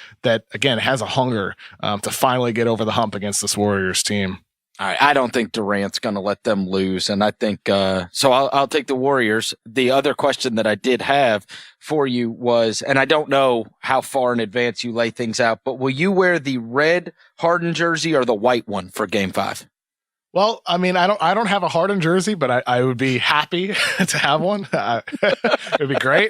Speaker 2: again, has a hunger to finally get over the hump against this Warriors team.
Speaker 1: All right, I don't think Durant's going to let them lose, and I think so. I'll take the Warriors. The other question that I did have for you was, and I don't know how far in advance you lay things out, but will you wear the red Harden jersey or the white one for Game 5?
Speaker 2: Well, I mean, I don't have a Harden jersey, but I would be happy to have one. It'd be great.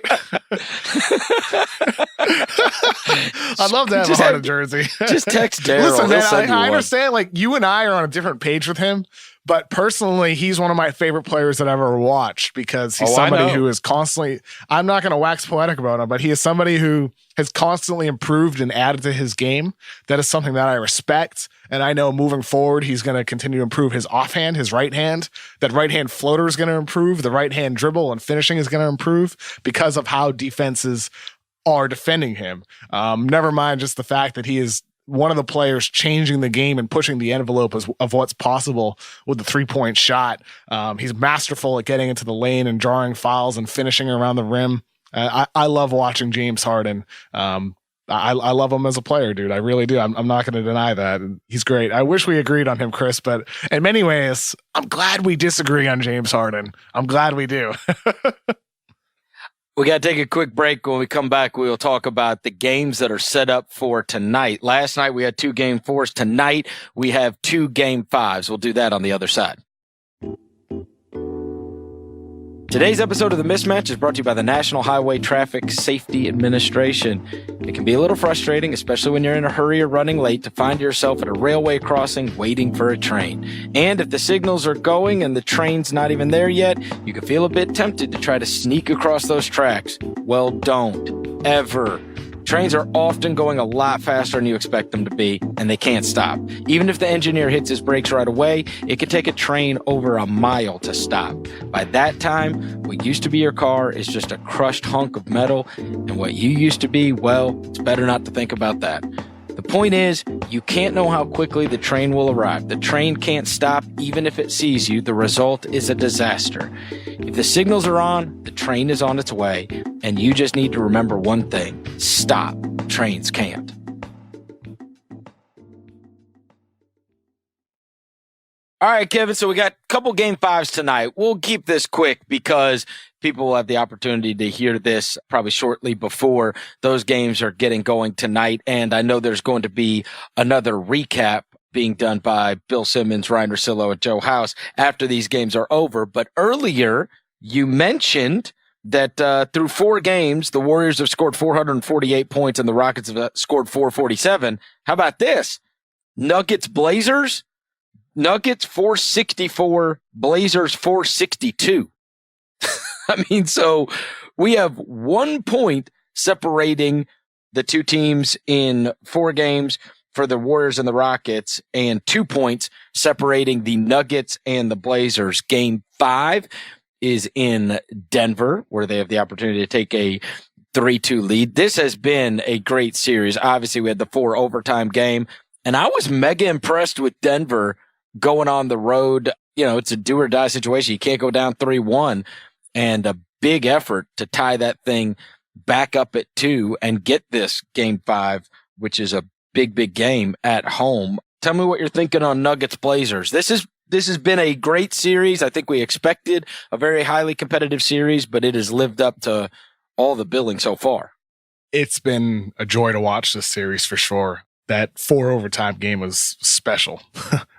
Speaker 2: I'd love to have a Harden jersey.
Speaker 1: Just text Daryl.
Speaker 2: Listen, man, I understand. Like, you and I are on a different page with him, but personally, he's one of my favorite players that I've ever watched because he's somebody who is constantly. I'm not going to wax poetic about him, but he is somebody who has constantly improved and added to his game. That is something that I respect. And I know moving forward, he's going to continue to improve his offhand, his right hand. That right hand floater is going to improve. The right hand dribble and finishing is going to improve because of how defenses are defending him. Never mind just the fact that he is one of the players changing the game and pushing the envelope of what's possible with the 3-point shot. He's masterful at getting into the lane and drawing fouls and finishing around the rim. I love watching James Harden. I love him as a player, dude. I really do. I'm not going to deny that. He's great. I wish we agreed on him, Chris, but in many ways, I'm glad we disagree on James Harden. I'm glad we do.
Speaker 1: We got to take a quick break. When we come back, we will talk about the games that are set up for tonight. Last night, we had 2 Game 4s. Tonight, we have 2 Game 5s. We'll do that on the other side. Today's episode of The Mismatch is brought to you by the National Highway Traffic Safety Administration. It can be a little frustrating, especially when you're in a hurry or running late, to find yourself at a railway crossing waiting for a train. And if the signals are going and the train's not even there yet, you can feel a bit tempted to try to sneak across those tracks. Well, don't. Ever. Trains are often going a lot faster than you expect them to be, and they can't stop. Even if the engineer hits his brakes right away, it could take a train over a mile to stop. By that time, what used to be your car is just a crushed hunk of metal, and what you used to be, well, it's better not to think about that. The point is, you can't know how quickly the train will arrive. The train can't stop even if it sees you. The result is a disaster. If the signals are on, the train is on its way, and you just need to remember one thing: stop. Trains can't. All right, Kevin, so we got a couple Game 5s tonight. We'll keep this quick because people will have the opportunity to hear this probably shortly before those games are getting going tonight. And I know there's going to be another recap being done by Bill Simmons, Ryan Russillo, and Joe House after these games are over. But earlier, you mentioned that through 4 games, the Warriors have scored 448 points and the Rockets have scored 447. How about this? Nuggets, Blazers? Nuggets 464, Blazers 462. I mean, so we have 1 point separating the two teams in 4 games for the Warriors and the Rockets, and 2 points separating the Nuggets and the Blazers. Game 5 is in Denver, where they have the opportunity to take a 3-2 lead. This has been a great series. Obviously, we had the 4 overtime game, and I was mega impressed with Denver going on the road. You know, it's a do or die situation. You can't go down 3-1, and a big effort to tie that thing back up at 2 and get this Game 5, which is a big game at home. Tell me what you're thinking on Nuggets Blazers. This has been a great series. I think we expected a very highly competitive series, but it has lived up to all the billing so far.
Speaker 2: It's been a joy to watch this series for sure. That 4 overtime game was special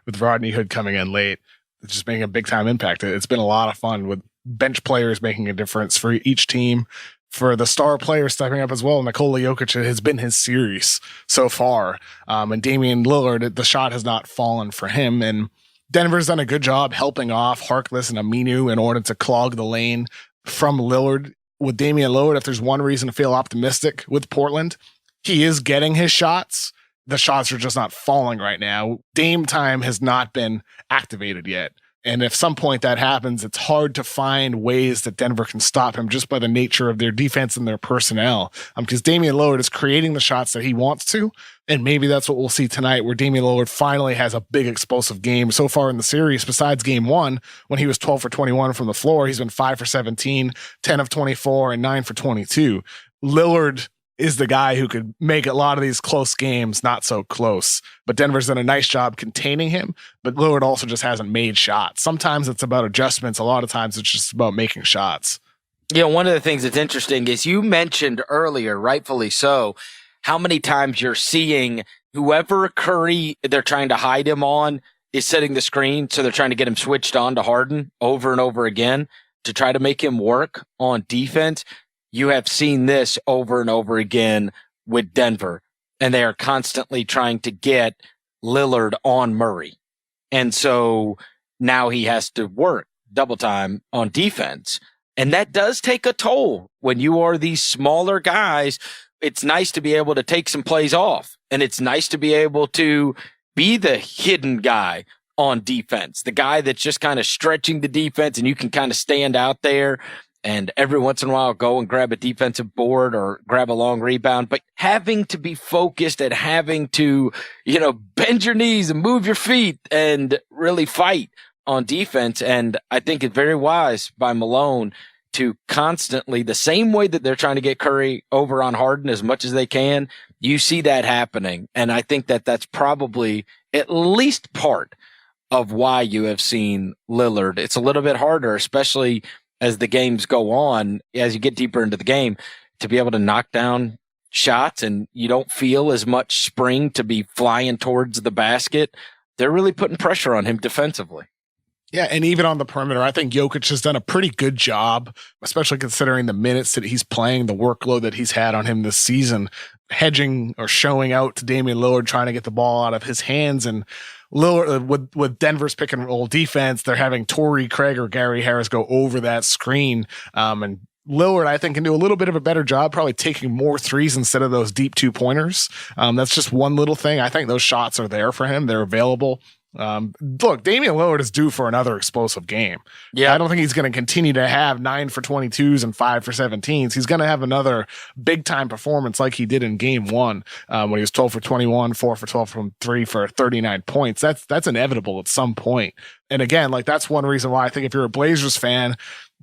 Speaker 2: with Rodney Hood coming in late, just making a big time impact. It's been a lot of fun with bench players making a difference for each team, for the star players stepping up as well. Nikola Jokic has been his series so far. And Damian Lillard, the shot has not fallen for him. And Denver's done a good job helping off Harkless and Aminu in order to clog the lane from Lillard. with Damian Lillard, if there's one reason to feel optimistic with Portland, he is getting his shots. The shots are just not falling right now. Dame time has not been activated yet. And if some point that happens, it's hard to find ways that Denver can stop him just by the nature of their defense and their personnel. Because Damian Lillard is creating the shots that he wants to. And maybe that's what we'll see tonight, where Damian Lillard finally has a big explosive game. So far in the series, besides game one, when he was 12 for 21 from the floor, he's been 5 for 17, 10 of 24, and 9 for 22. Lillard is the guy who could make a lot of these close games not so close. But Denver's done a nice job containing him, but Lillard also just hasn't made shots. Sometimes it's about adjustments. A lot of times it's just about making shots.
Speaker 1: You know, one of the things that's interesting is you mentioned earlier, rightfully so, how many times you're seeing whoever Curry they're trying to hide him on is setting the screen, so they're trying to get him switched on to Harden over and over again to try to make him work on defense. You have seen this over and over again with Denver, and they are constantly trying to get Lillard on Murray. And so now he has to work double time on defense. And that does take a toll when you are these smaller guys. It's nice to be able to take some plays off, and it's nice to be able to be the hidden guy on defense, the guy that's just kind of stretching the defense, and you can kind of stand out there and every once in a while go and grab a defensive board or grab a long rebound, but having to be focused and having to, bend your knees and move your feet and really fight on defense. And I think it's very wise by Malone to constantly, the same way that they're trying to get Curry over on Harden as much as they can, you see that happening. And I think that that's probably at least part of why you have seen Lillard. It's a little bit harder, especially as the games go on, as you get deeper into the game, to be able to knock down shots, and you don't feel as much spring to be flying towards the basket. They're really putting pressure on him defensively.
Speaker 2: Yeah, and even on the perimeter, I think Jokic has done a pretty good job, especially considering the minutes that he's playing, the workload that he's had on him this season, hedging or showing out to Damian Lillard, trying to get the ball out of his hands. And Lillard, with Denver's pick and roll defense, they're having Torrey Craig or Gary Harris go over that screen. And Lillard, I think, can do a little bit of a better job, probably taking more threes instead of those deep 2-pointers. That's just one little thing. I think those shots are there for him. They're available. Look, Damian Lillard is due for another explosive game. Yeah, I don't think he's going to continue to have 9 for 22s and 5 for 17s. He's going to have another big time performance like he did in game one, when he was 12 for 21, 4 for 12 from 3 for 39 points. That's inevitable at some point. And again, that's one reason why I think if you're a Blazers fan,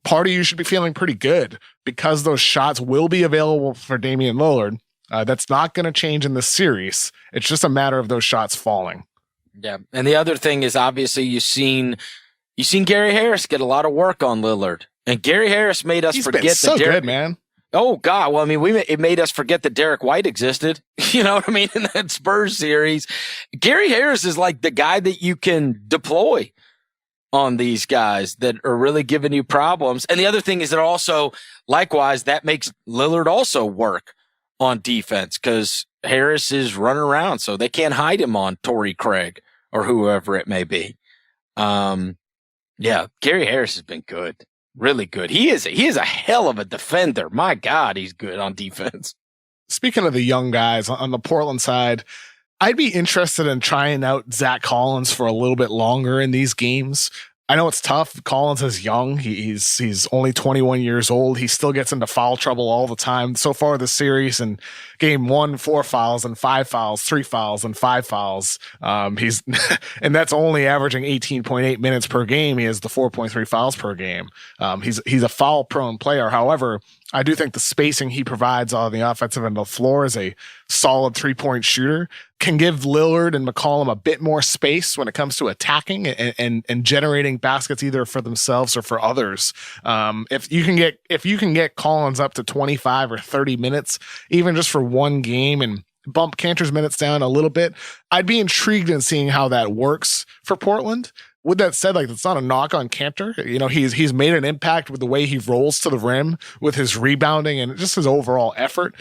Speaker 2: part of you should be feeling pretty good, because those shots will be available for Damian Lillard. That's not going to change in this series. It's just a matter of those shots falling.
Speaker 1: Yeah. And the other thing is, obviously you've seen Gary Harris get a lot of work on Lillard, and Gary Harris made us forget
Speaker 2: that so good, man.
Speaker 1: Oh God. Well, I mean, it made us forget that Derek White existed. You know what I mean? In that Spurs series, Gary Harris is like the guy that you can deploy on these guys that are really giving you problems. And the other thing is that also, likewise, that makes Lillard also work on defense, because Harris is running around, so they can't hide him on Torrey Craig or whoever it may be. Yeah, Gary Harris has been good, really good. He is a hell of a defender. My God, he's good on defense.
Speaker 2: Speaking of the young guys on the Portland side, I'd be interested in trying out Zach Collins for a little bit longer in these games. I know it's tough. Collins is young. He's only 21 years old. He still gets into foul trouble all the time. So far this series, in game 1, 4 fouls and 5 fouls, 3 fouls and 5 fouls. And that's only averaging 18.8 minutes per game. He has the 4.3 fouls per game. He's a foul prone player. However, I do think the spacing he provides on the offensive end of the floor as a solid 3-point shooter can give Lillard and McCollum a bit more space when it comes to attacking and generating baskets either for themselves or for others. If you can get Collins up to 25 or 30 minutes, even just for one game, and bump Kanter's minutes down a little bit, I'd be intrigued in seeing how that works for Portland. With that said, it's not a knock on Kanter. He's made an impact with the way he rolls to the rim, with his rebounding and just his overall effort.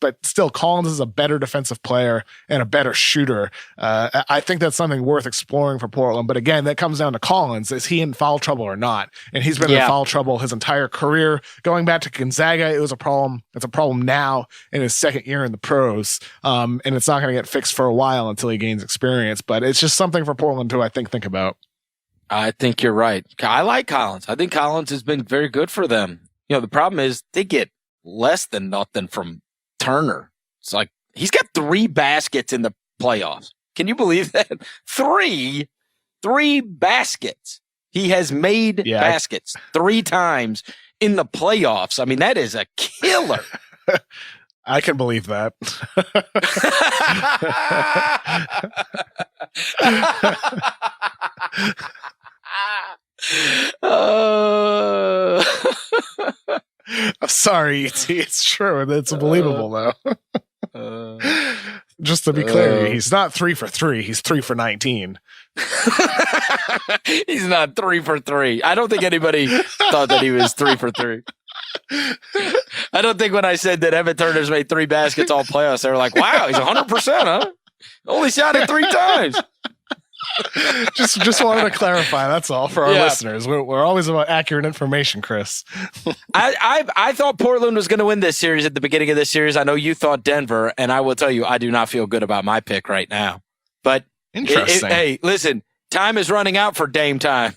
Speaker 2: but still Collins is a better defensive player and a better shooter. I think that's something worth exploring for Portland. But again, that comes down to Collins. Is he in foul trouble or not? And he's been in foul trouble his entire career. Going back to Gonzaga, it was a problem. It's a problem now in his second year in the pros. And it's not going to get fixed for a while until he gains experience. But it's just something for Portland to, I think about.
Speaker 1: I think you're right. I like Collins. I think Collins has been very good for them. The problem is they get less than nothing from Turner. It's like he's got 3 baskets in the playoffs. Can you believe that? 3 baskets. He has made baskets 3 times in the playoffs. I mean, that is a killer.
Speaker 2: I can believe that. I'm sorry, ET. It's true. It's believable, though. Just to be clear, he's not 3 for 3. He's 3 for 19.
Speaker 1: He's not 3 for 3. I don't think anybody thought that he was 3 for 3. I don't think when I said that Evan Turner's made 3 baskets all playoffs, they were like, wow, he's 100%, huh? Only shot it 3 times.
Speaker 2: Just wanted to clarify. That's all for our listeners. We're always about accurate information, Chris.
Speaker 1: I thought Portland was going to win this series at the beginning of this series. I know you thought Denver, and I will tell you, I do not feel good about my pick right now. But
Speaker 2: interesting.
Speaker 1: Hey, listen, time is running out for Dame Time.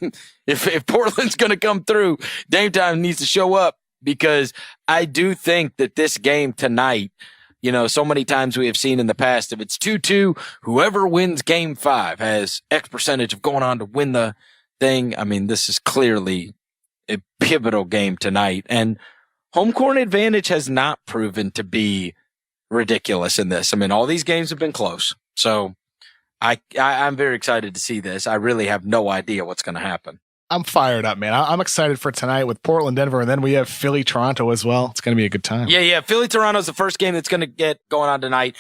Speaker 1: If Portland's going to come through, Dame Time needs to show up, because I do think that this game tonight, so many times we have seen in the past, if it's 2-2, whoever wins game 5 has X percentage of going on to win the thing. I mean, this is clearly a pivotal game tonight, and home court advantage has not proven to be ridiculous in this. I mean, all these games have been close. So I'm very excited to see this. I really have no idea what's going to happen.
Speaker 2: I'm fired up, man. I'm excited for tonight with Portland, Denver, and then we have Philly, Toronto as well. It's going to be a good time.
Speaker 1: Yeah. Philly, Toronto is the first game that's going to get going on tonight.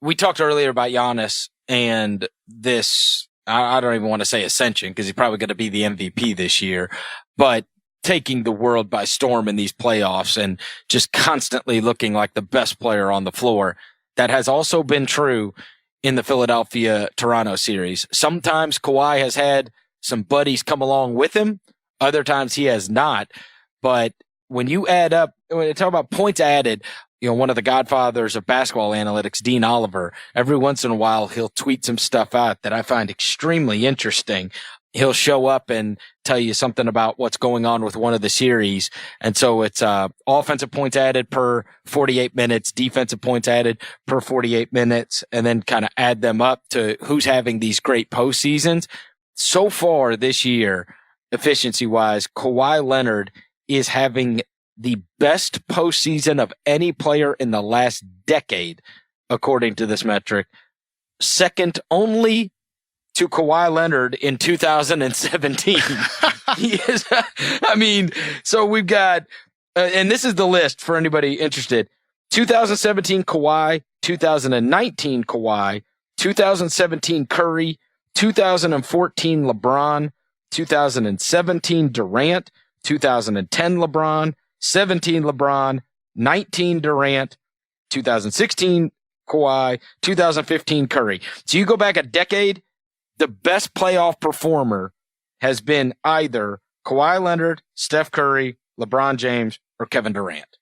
Speaker 1: We talked earlier about Giannis and this, I don't even want to say ascension, because he's probably going to be the MVP this year, but taking the world by storm in these playoffs and just constantly looking like the best player on the floor. That has also been true in the Philadelphia-Toronto series. Sometimes Kawhi has had some buddies come along with him. Other times he has not. But when you add up, when you talk about points added, one of the godfathers of basketball analytics, Dean Oliver, every once in a while he'll tweet some stuff out that I find extremely interesting. He'll show up and tell you something about what's going on with one of the series. And so it's offensive points added per 48 minutes, defensive points added per 48 minutes, and then kind of add them up to who's having these great postseasons. So far this year, efficiency-wise, Kawhi Leonard is having the best postseason of any player in the last decade, according to this metric, second only to Kawhi Leonard in 2017. He is, so we've got, and this is the list for anybody interested: 2017 Kawhi, 2019 Kawhi, 2017 Curry, 2014 LeBron, 2017 Durant, 2010 LeBron, 17 LeBron, 19 Durant, 2016 Kawhi, 2015 Curry. So you go back a decade, the best playoff performer has been either Kawhi Leonard, Steph Curry, LeBron James, or Kevin Durant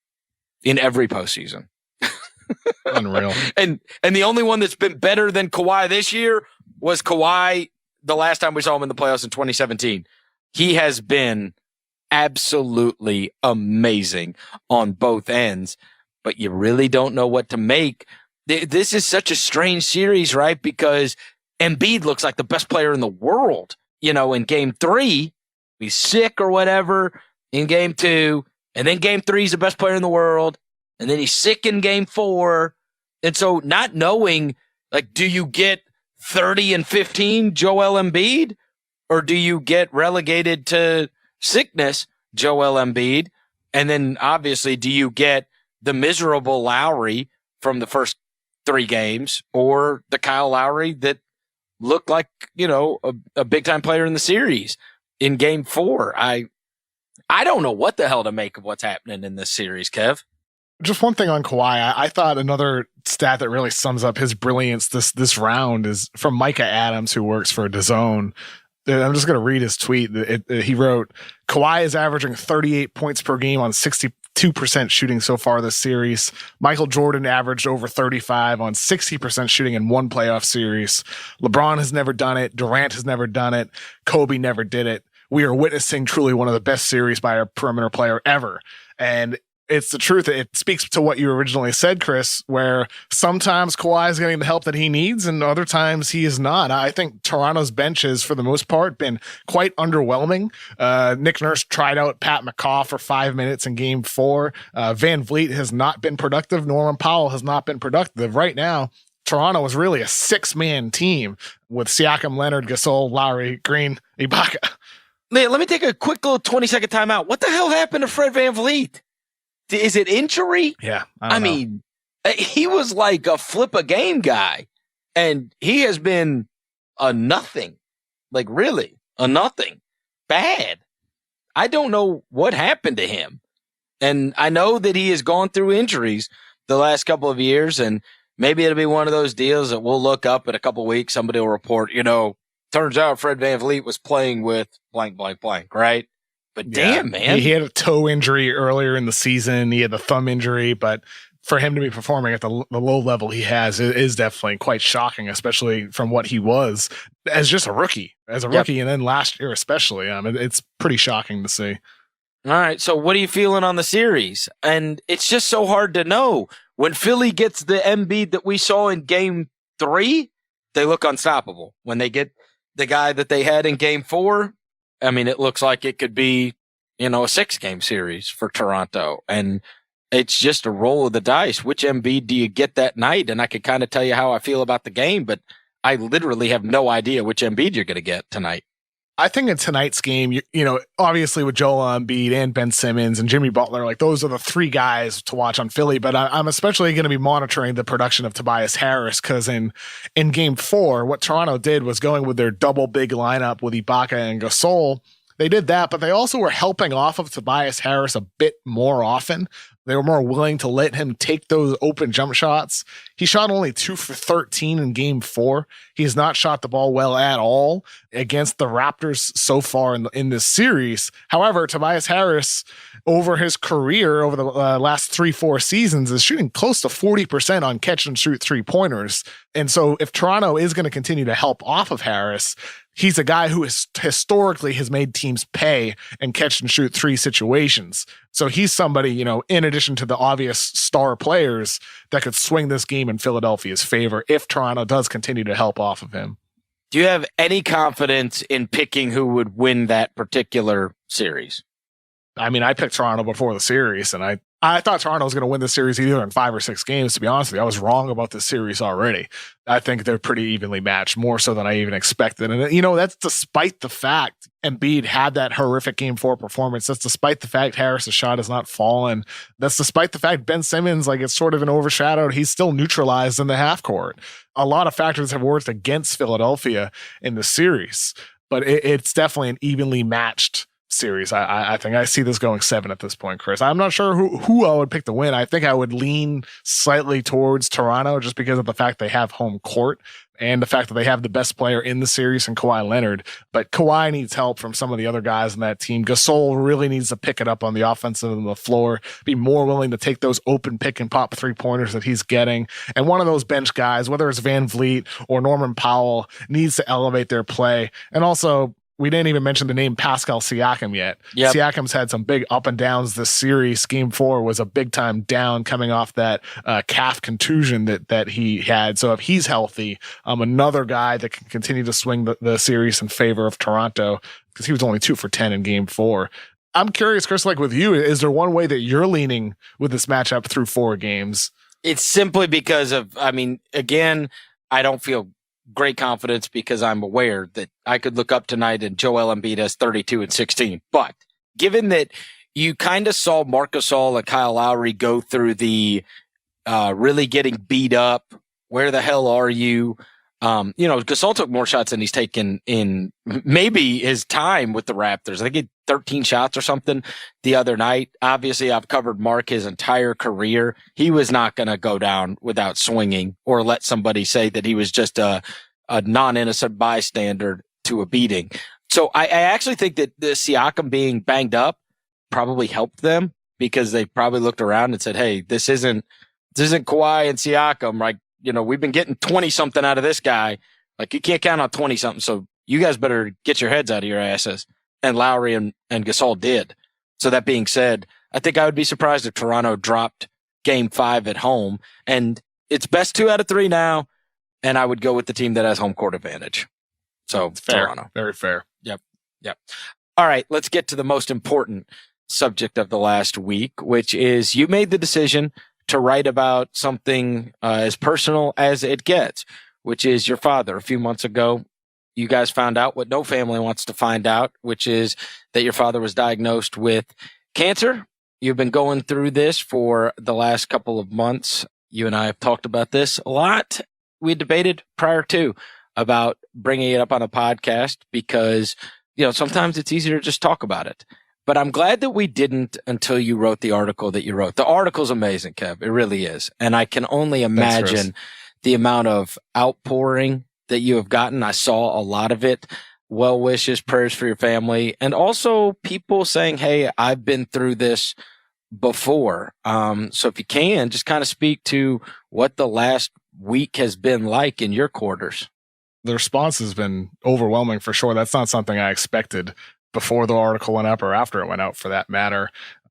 Speaker 1: in every postseason.
Speaker 2: Unreal.
Speaker 1: And the only one that's been better than Kawhi this year was Kawhi the last time we saw him in the playoffs in 2017. He has been absolutely amazing on both ends, but you really don't know what to make. This is such a strange series, right? Because Embiid looks like the best player in the world, in game 3. He's sick or whatever in game 2. And then game 3, he's the best player in the world. And then he's sick in game 4. And so not knowing, do you get 30 and 15 Joel Embiid, or do you get relegated to sickness Joel Embiid? And then obviously, do you get the miserable Lowry from the first 3 games, or the Kyle Lowry that looked like, a big time player in the series in game 4? I don't know what the hell to make of what's happening in this series, Kev.
Speaker 2: Just one thing on Kawhi. I thought another stat that really sums up his brilliance this round is from Micah Adams, who works for DAZN. I'm just going to read his tweet. He wrote, Kawhi is averaging 38 points per game on 62% shooting so far this series. Michael Jordan averaged over 35 on 60% shooting in one playoff series. LeBron has never done it. Durant has never done it. Kobe never did it. We are witnessing truly one of the best series by a perimeter player ever. And it's the truth. It speaks to what you originally said, Chris, where sometimes Kawhi is getting the help that he needs and other times he is not. I think Toronto's bench has, for the most part, been quite underwhelming. Nick Nurse tried out Pat McCaw for 5 minutes in game 4. Van Vliet has not been productive. Norman Powell has not been productive. Right now, Toronto is really a 6-man team with Siakam, Leonard, Gasol, Lowry, Green, Ibaka.
Speaker 1: Let me take a quick little 20-second timeout. What the hell happened to Fred Van Vliet? Is it injury?
Speaker 2: Yeah.
Speaker 1: I mean, he was like a flip a game guy, and he has been a nothing. Like, really, a nothing. Bad. I don't know what happened to him. And I know that he has gone through injuries the last couple of years, and maybe it'll be one of those deals that we'll look up in a couple of weeks. Somebody will report, turns out Fred Van Vliet was playing with blank, blank, blank, right? But damn, man.
Speaker 2: He had a toe injury earlier in the season. He had the thumb injury, but for him to be performing at the low level he has is definitely quite shocking, especially from what he was as just a rookie. As a rookie, and then last year especially. It's pretty shocking to see.
Speaker 1: All right, so what are you feeling on the series? And it's just so hard to know. When Philly gets the Embiid that we saw in Game 3, they look unstoppable. When they get the guy that they had in Game 4, it looks like it could be, a 6-game series for Toronto. And it's just a roll of the dice. Which Embiid do you get that night? And I could kind of tell you how I feel about the game, but I literally have no idea which Embiid you're going to get tonight.
Speaker 2: I think in tonight's game, obviously with Joel Embiid and Ben Simmons and Jimmy Butler, like those are the 3 guys to watch on Philly. But I'm especially going to be monitoring the production of Tobias Harris because in Game 4, what Toronto did was going with their double big lineup with Ibaka and Gasol. They did that, but they also were helping off of Tobias Harris a bit more often. They were more willing to let him take those open jump shots. He shot only 2 for 13 in Game 4. He has not shot the ball well at all against the Raptors so far in this series. However, Tobias Harris, over his career, over the last 3-4 seasons, is shooting close to 40% on catch and shoot 3-pointers. And so if Toronto is going to continue to help off of Harris, he's a guy who historically has made teams pay and catch and shoot 3 situations. So he's somebody, in addition to the obvious star players, that could swing this game in Philadelphia's favor if Toronto does continue to help off of him.
Speaker 1: Do you have any confidence in picking who would win that particular series?
Speaker 2: I picked Toronto before the series, and I thought Toronto was going to win this series either in 5 or 6 games, to be honest with you. I was wrong about this series already. I think they're pretty evenly matched, more so than I even expected. And, that's despite the fact Embiid had that horrific Game 4 performance. That's despite the fact Harris' shot has not fallen. That's despite the fact Ben Simmons, it's sort of been overshadowed. He's still neutralized in the half court. A lot of factors have worked against Philadelphia in the series, but it's definitely an evenly matched series. I think I see this going 7 at this point, Chris. I'm not sure who I would pick to win. I think I would lean slightly towards Toronto just because of the fact they have home court and the fact that they have the best player in the series in Kawhi Leonard. But Kawhi needs help from some of the other guys in that team. Gasol really needs to pick it up on the offensive end of the floor, be more willing to take those open pick and pop 3-pointers that he's getting. And one of those bench guys, whether it's Van Vliet or Norman Powell, needs to elevate their play. And also, we didn't even mention the name Pascal Siakam yet. Yep. Siakam's had some big up and downs this series. Game 4 was a big time down coming off that calf contusion that he had. So if he's healthy, another guy that can continue to swing the series in favor of Toronto, because he was only 2 for 10 in Game 4. I'm curious, Chris, with you, is there one way that you're leaning with this matchup through 4 games?
Speaker 1: It's simply because of, again, I don't feel great confidence because I'm aware that I could look up tonight and Joel Embiid has 32 and 16. But given that you kind of saw Marc Gasol and Kyle Lowry go through the really getting beat up, where the hell are you? Gasol took more shots than he's taken in maybe his time with the Raptors. I think he had 13 shots or something the other night. Obviously, I've covered Mark his entire career. He was not going to go down without swinging or let somebody say that he was just a non-innocent bystander to a beating. So I actually think that the Siakam being banged up probably helped them because they probably looked around and said, hey, this isn't Kawhi and Siakam. Like, we've been getting 20 something out of this guy. Like, you can't count on 20 something. So you guys better get your heads out of your asses. And Lowry and Gasol did. So that being said, I think I would be surprised if Toronto dropped game 5 at home, and it's best 2 out of 3 now. And I would go with the team that has home court advantage. So
Speaker 2: it's fair.
Speaker 1: Toronto.
Speaker 2: Very fair.
Speaker 1: Yep. All right. Let's get to the most important subject of the last week, which is you made the decision to write about something as personal as it gets, which is your father. A few months ago, you guys found out what no family wants to find out, which is that your father was diagnosed with cancer. You've been going through this for the last couple of months. You and I have talked about this a lot. We debated prior to about bringing it up on a podcast because, sometimes it's easier to just talk about it. But I'm glad that we didn't until you wrote the article that you wrote. The article's amazing, Kev. It really is. And I can only imagine the amount of outpouring that you have gotten. I saw a lot of it. Well wishes, prayers for your family, and also people saying, hey, I've been through this before. So if you can, just kind of speak to what the last week has been like in your quarters.
Speaker 2: The response has been overwhelming for sure. That's not something I expected before the article went up or after it went out for that matter.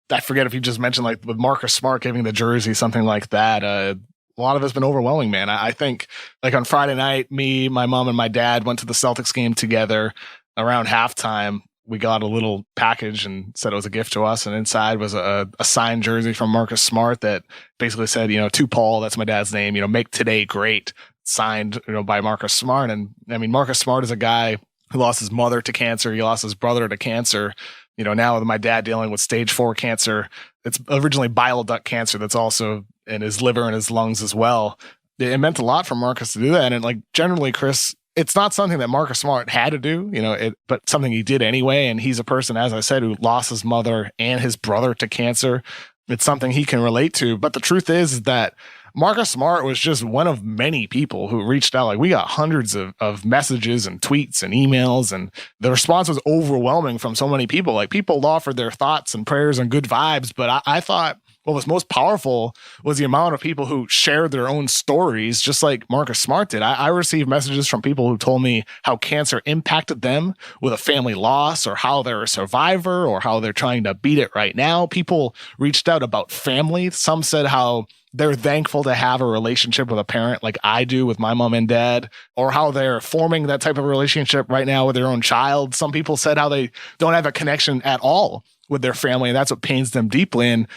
Speaker 2: I forget if you just mentioned like with Marcus Smart giving the jersey, something like that. A lot of it's been overwhelming, man. I think like on Friday night, me, my mom and my dad went to the Celtics game together around halftime. We got a little package and said it was a gift to us. And inside was a signed jersey from Marcus Smart that basically said, to Paul, that's my dad's name, make today great, signed, by Marcus Smart. And I mean, Marcus Smart is a guy who lost his mother to cancer. He lost his brother to cancer. Now with my dad dealing with stage 4 cancer, it's originally bile duct cancer that's also in his liver and his lungs as well. It meant a lot for Marcus to do that. And like generally, Chris, it's not something that Marcus Smart had to do, but something he did anyway. And he's a person, as I said, who lost his mother and his brother to cancer. It's something he can relate to. But the truth is that Marcus Smart was just one of many people who reached out. Like we got hundreds of messages and tweets and emails, and the response was overwhelming from so many people. Like people offered their thoughts and prayers and good vibes. But I thought what was most powerful was the amount of people who shared their own stories, just like Marcus Smart did. I received messages from people who told me how cancer impacted them with a family loss, or how they're a survivor, or how they're trying to beat it right now. People reached out about family. Some said how they're thankful to have a relationship with a parent like I do with my mom and dad, or how they're forming that type of relationship right now with their own child. Some people said how they don't have a connection at all with their family, and that's what pains them deeply. And,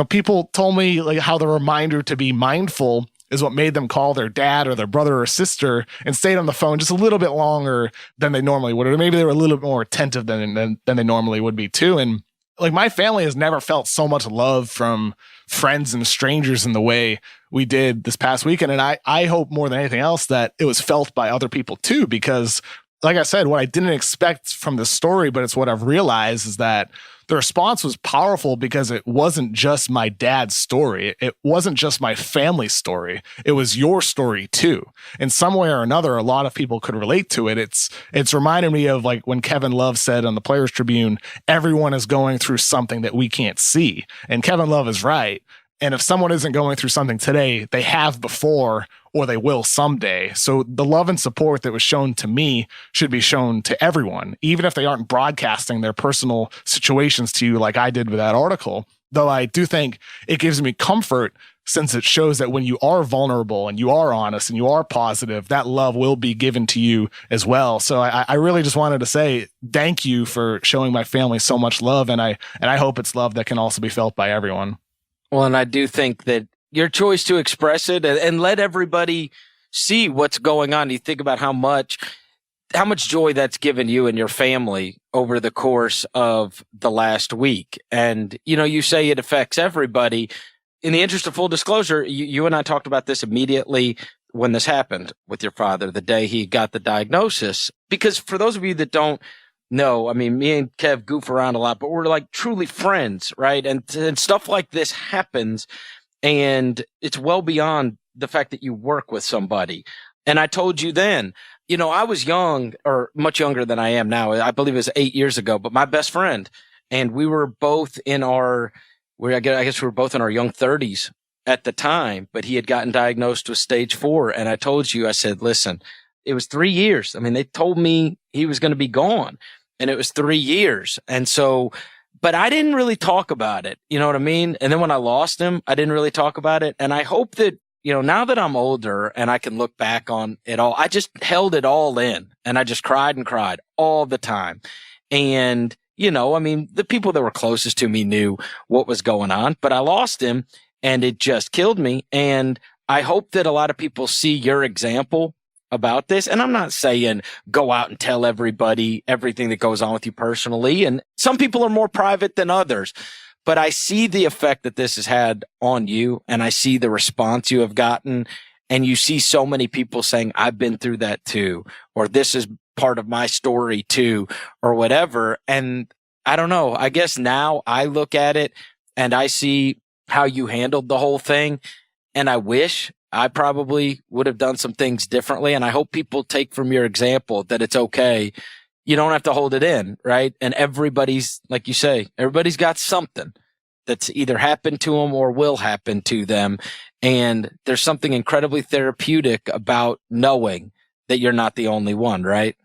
Speaker 2: people told me like how the reminder to be mindful is what made them call their dad or their brother or sister and stayed on the phone just a little bit longer than they normally would, or maybe they were a little bit more attentive than they normally would be too. And like my family has never felt so much love from friends and strangers in the way we did this past weekend. And I hope more than anything else that it was felt by other people too, because like I said, what I didn't expect from the story, but it's what I've realized, is that the response was powerful because it wasn't just my dad's story. It wasn't just my family's story. It was your story too. In some way or another, a lot of people could relate to it. It's reminded me of like when Kevin Love said on the Players Tribune, everyone is going through something that we can't see. And Kevin Love is right. And if someone isn't going through something today, they have before, or they will someday. So the love and support that was shown to me should be shown to everyone, even if they aren't broadcasting their personal situations to you like I did with that article. Though I do think it gives me comfort, since it shows that when you are vulnerable and you are honest and you are positive, that love will be given to you as well. So I really just wanted to say thank you for showing my family so much love. And I hope it's love that can also be felt by everyone.
Speaker 1: Well, and I do think that your choice to express it and let everybody see what's going on. You think about how much joy that's given you and your family over the course of the last week. And, you say it affects everybody. In the interest of full disclosure, you and I talked about this immediately when this happened with your father, the day he got the diagnosis. Because for those of you that don't know, I mean, me and Kev goof around a lot, but we're like truly friends, right? And stuff like this happens, and it's well beyond the fact that you work with somebody. And I told you then, you know, I was young, or much younger than I am now. I believe it was 8 years ago, but my best friend, and we were both in I guess we were both in our young 30s at the time, but he had gotten diagnosed with stage 4. And I told you, I said, listen, it was 3 years. I mean, they told me he was going to be gone, and it was 3 years. And so, but I didn't really talk about it. You know what I mean? And then when I lost him, I didn't really talk about it. And I hope that, you know, now that I'm older and I can look back on it all, I just held it all in, and I just cried and cried all the time. And, you know, I mean, the people that were closest to me knew what was going on, but I lost him, and it just killed me. And I hope that a lot of people see your example about this. And I'm not saying go out and tell everybody everything that goes on with you personally. And some people are more private than others, but I see the effect that this has had on you, and I see the response you have gotten. And you see so many people saying, I've been through that too, or this is part of my story too, or whatever. And I don't know, I guess now I look at it and I see how you handled the whole thing. And I wish I probably would have done some things differently. And I hope people take from your example that it's okay. You don't have to hold it in, right? And everybody's, like you say, everybody's got something that's either happened to them or will happen to them. And there's something incredibly therapeutic about knowing that you're not the only one, right?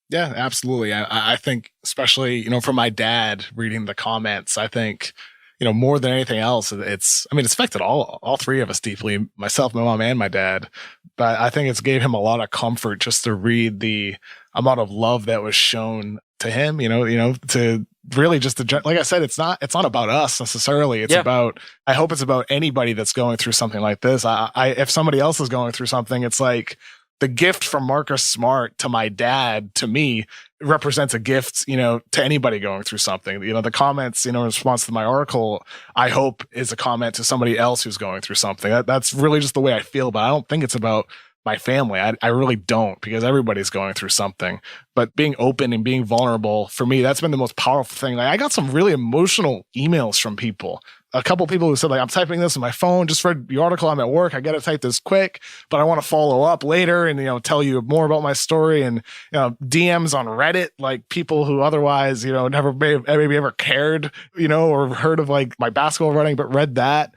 Speaker 2: Yeah, absolutely. I think, especially, you know, for my dad reading the comments, I think, you know, more than anything else, it's affected all three of us deeply, myself, my mom, and my dad. But I think it's gave him a lot of comfort just to read the amount of love that was shown to him, you know, to really just to, like I said, it's not about us necessarily. It's about, I hope it's about anybody that's going through something like this. If somebody else is going through something, it's like the gift from Marcus Smart to my dad, to me, represents a gift, you know, to anybody going through something. You know, the comments, you know, in response to my article, I hope is a comment to somebody else who's going through something. That's really just the way I feel, but I don't think it's about my family. I really don't, because everybody's going through something. But being open and being vulnerable, for me, that's been the most powerful thing. Like, I got some really emotional emails from people. A couple people who said, like, I'm typing this on my phone, just read the article, I'm at work, I got to type this quick, but I want to follow up later and, you know, tell you more about my story. And, you know, DMs on Reddit, like people who otherwise, you know, never maybe ever cared, you know, or heard of like my basketball writing, but read that.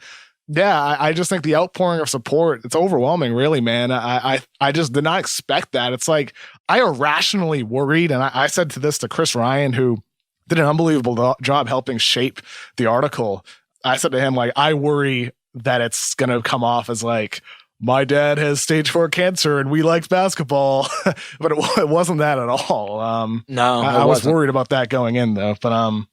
Speaker 2: Yeah, I just think the outpouring of support, it's overwhelming, really, man. I just did not expect that. It's like, I irrationally worried, and I said to Chris Ryan, who did an unbelievable job helping shape the article. I said to him, like, I worry that it's going to come off as like, my dad has stage 4 cancer and we liked basketball, but it wasn't that at all.
Speaker 1: No,
Speaker 2: I was worried about that going in though, but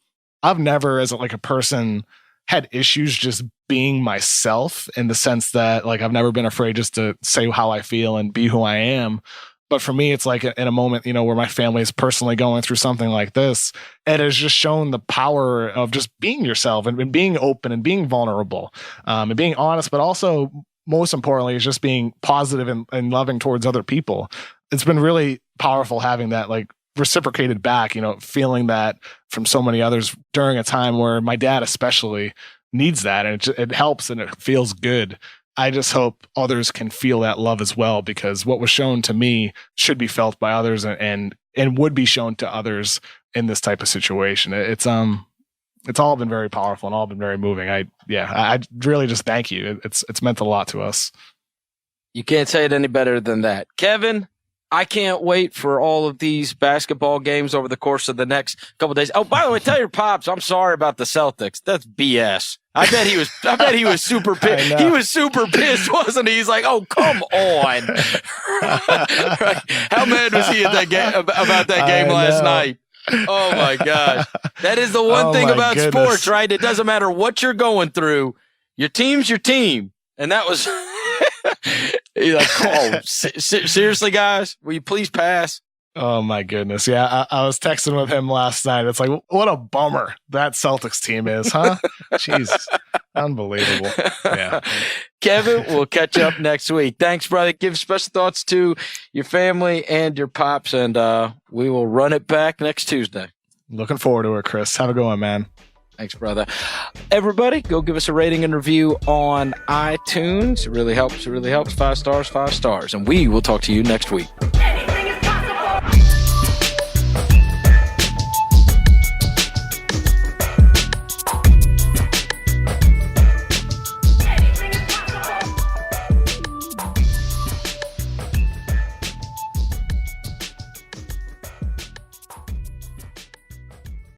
Speaker 2: I've never, as like a person, had issues just being myself, in the sense that, like, I've never been afraid just to say how I feel and be who I am. But for me, it's like in a moment, you know, where my family is personally going through something like this, it has just shown the power of just being yourself and being open and being vulnerable, and being honest, but also, most importantly, is just being positive and loving towards other people. It's been really powerful having that, like, reciprocated back, you know, feeling that from so many others during a time where my dad especially needs that, and it helps and it feels good. I just hope others can feel that love as well, because what was shown to me should be felt by others and would be shown to others in this type of situation. It's all been very powerful and all been very moving. I really just thank you. It's meant a lot to us.
Speaker 1: You can't say it any better than that. Kevin, I can't wait for all of these basketball games over the course of the next couple of days. Oh, by the way, tell your pops I'm sorry about the Celtics. That's BS. I bet he was super pissed. He was super pissed, wasn't he? He's like, "Oh, come on!" Right? How mad was he at that game about that game last night? Oh my gosh, that is the one thing about sports, right? It doesn't matter what you're going through. Your team's your team, and that was. He's like, "Oh, seriously, guys, will you please pass?"
Speaker 2: Oh my goodness. Yeah. I was texting with him last night. It's like, what a bummer that Celtics team is, huh? Jeez. Unbelievable. Yeah.
Speaker 1: Kevin, we'll catch up next week. Thanks, brother. Give special thoughts to your family and your pops, and we will run it back next Tuesday.
Speaker 2: Looking forward to it, Chris. Have a good one, man.
Speaker 1: Thanks, brother. Everybody, go give us a rating and review on iTunes. It really helps. 5 stars, 5 stars. And we will talk to you next week.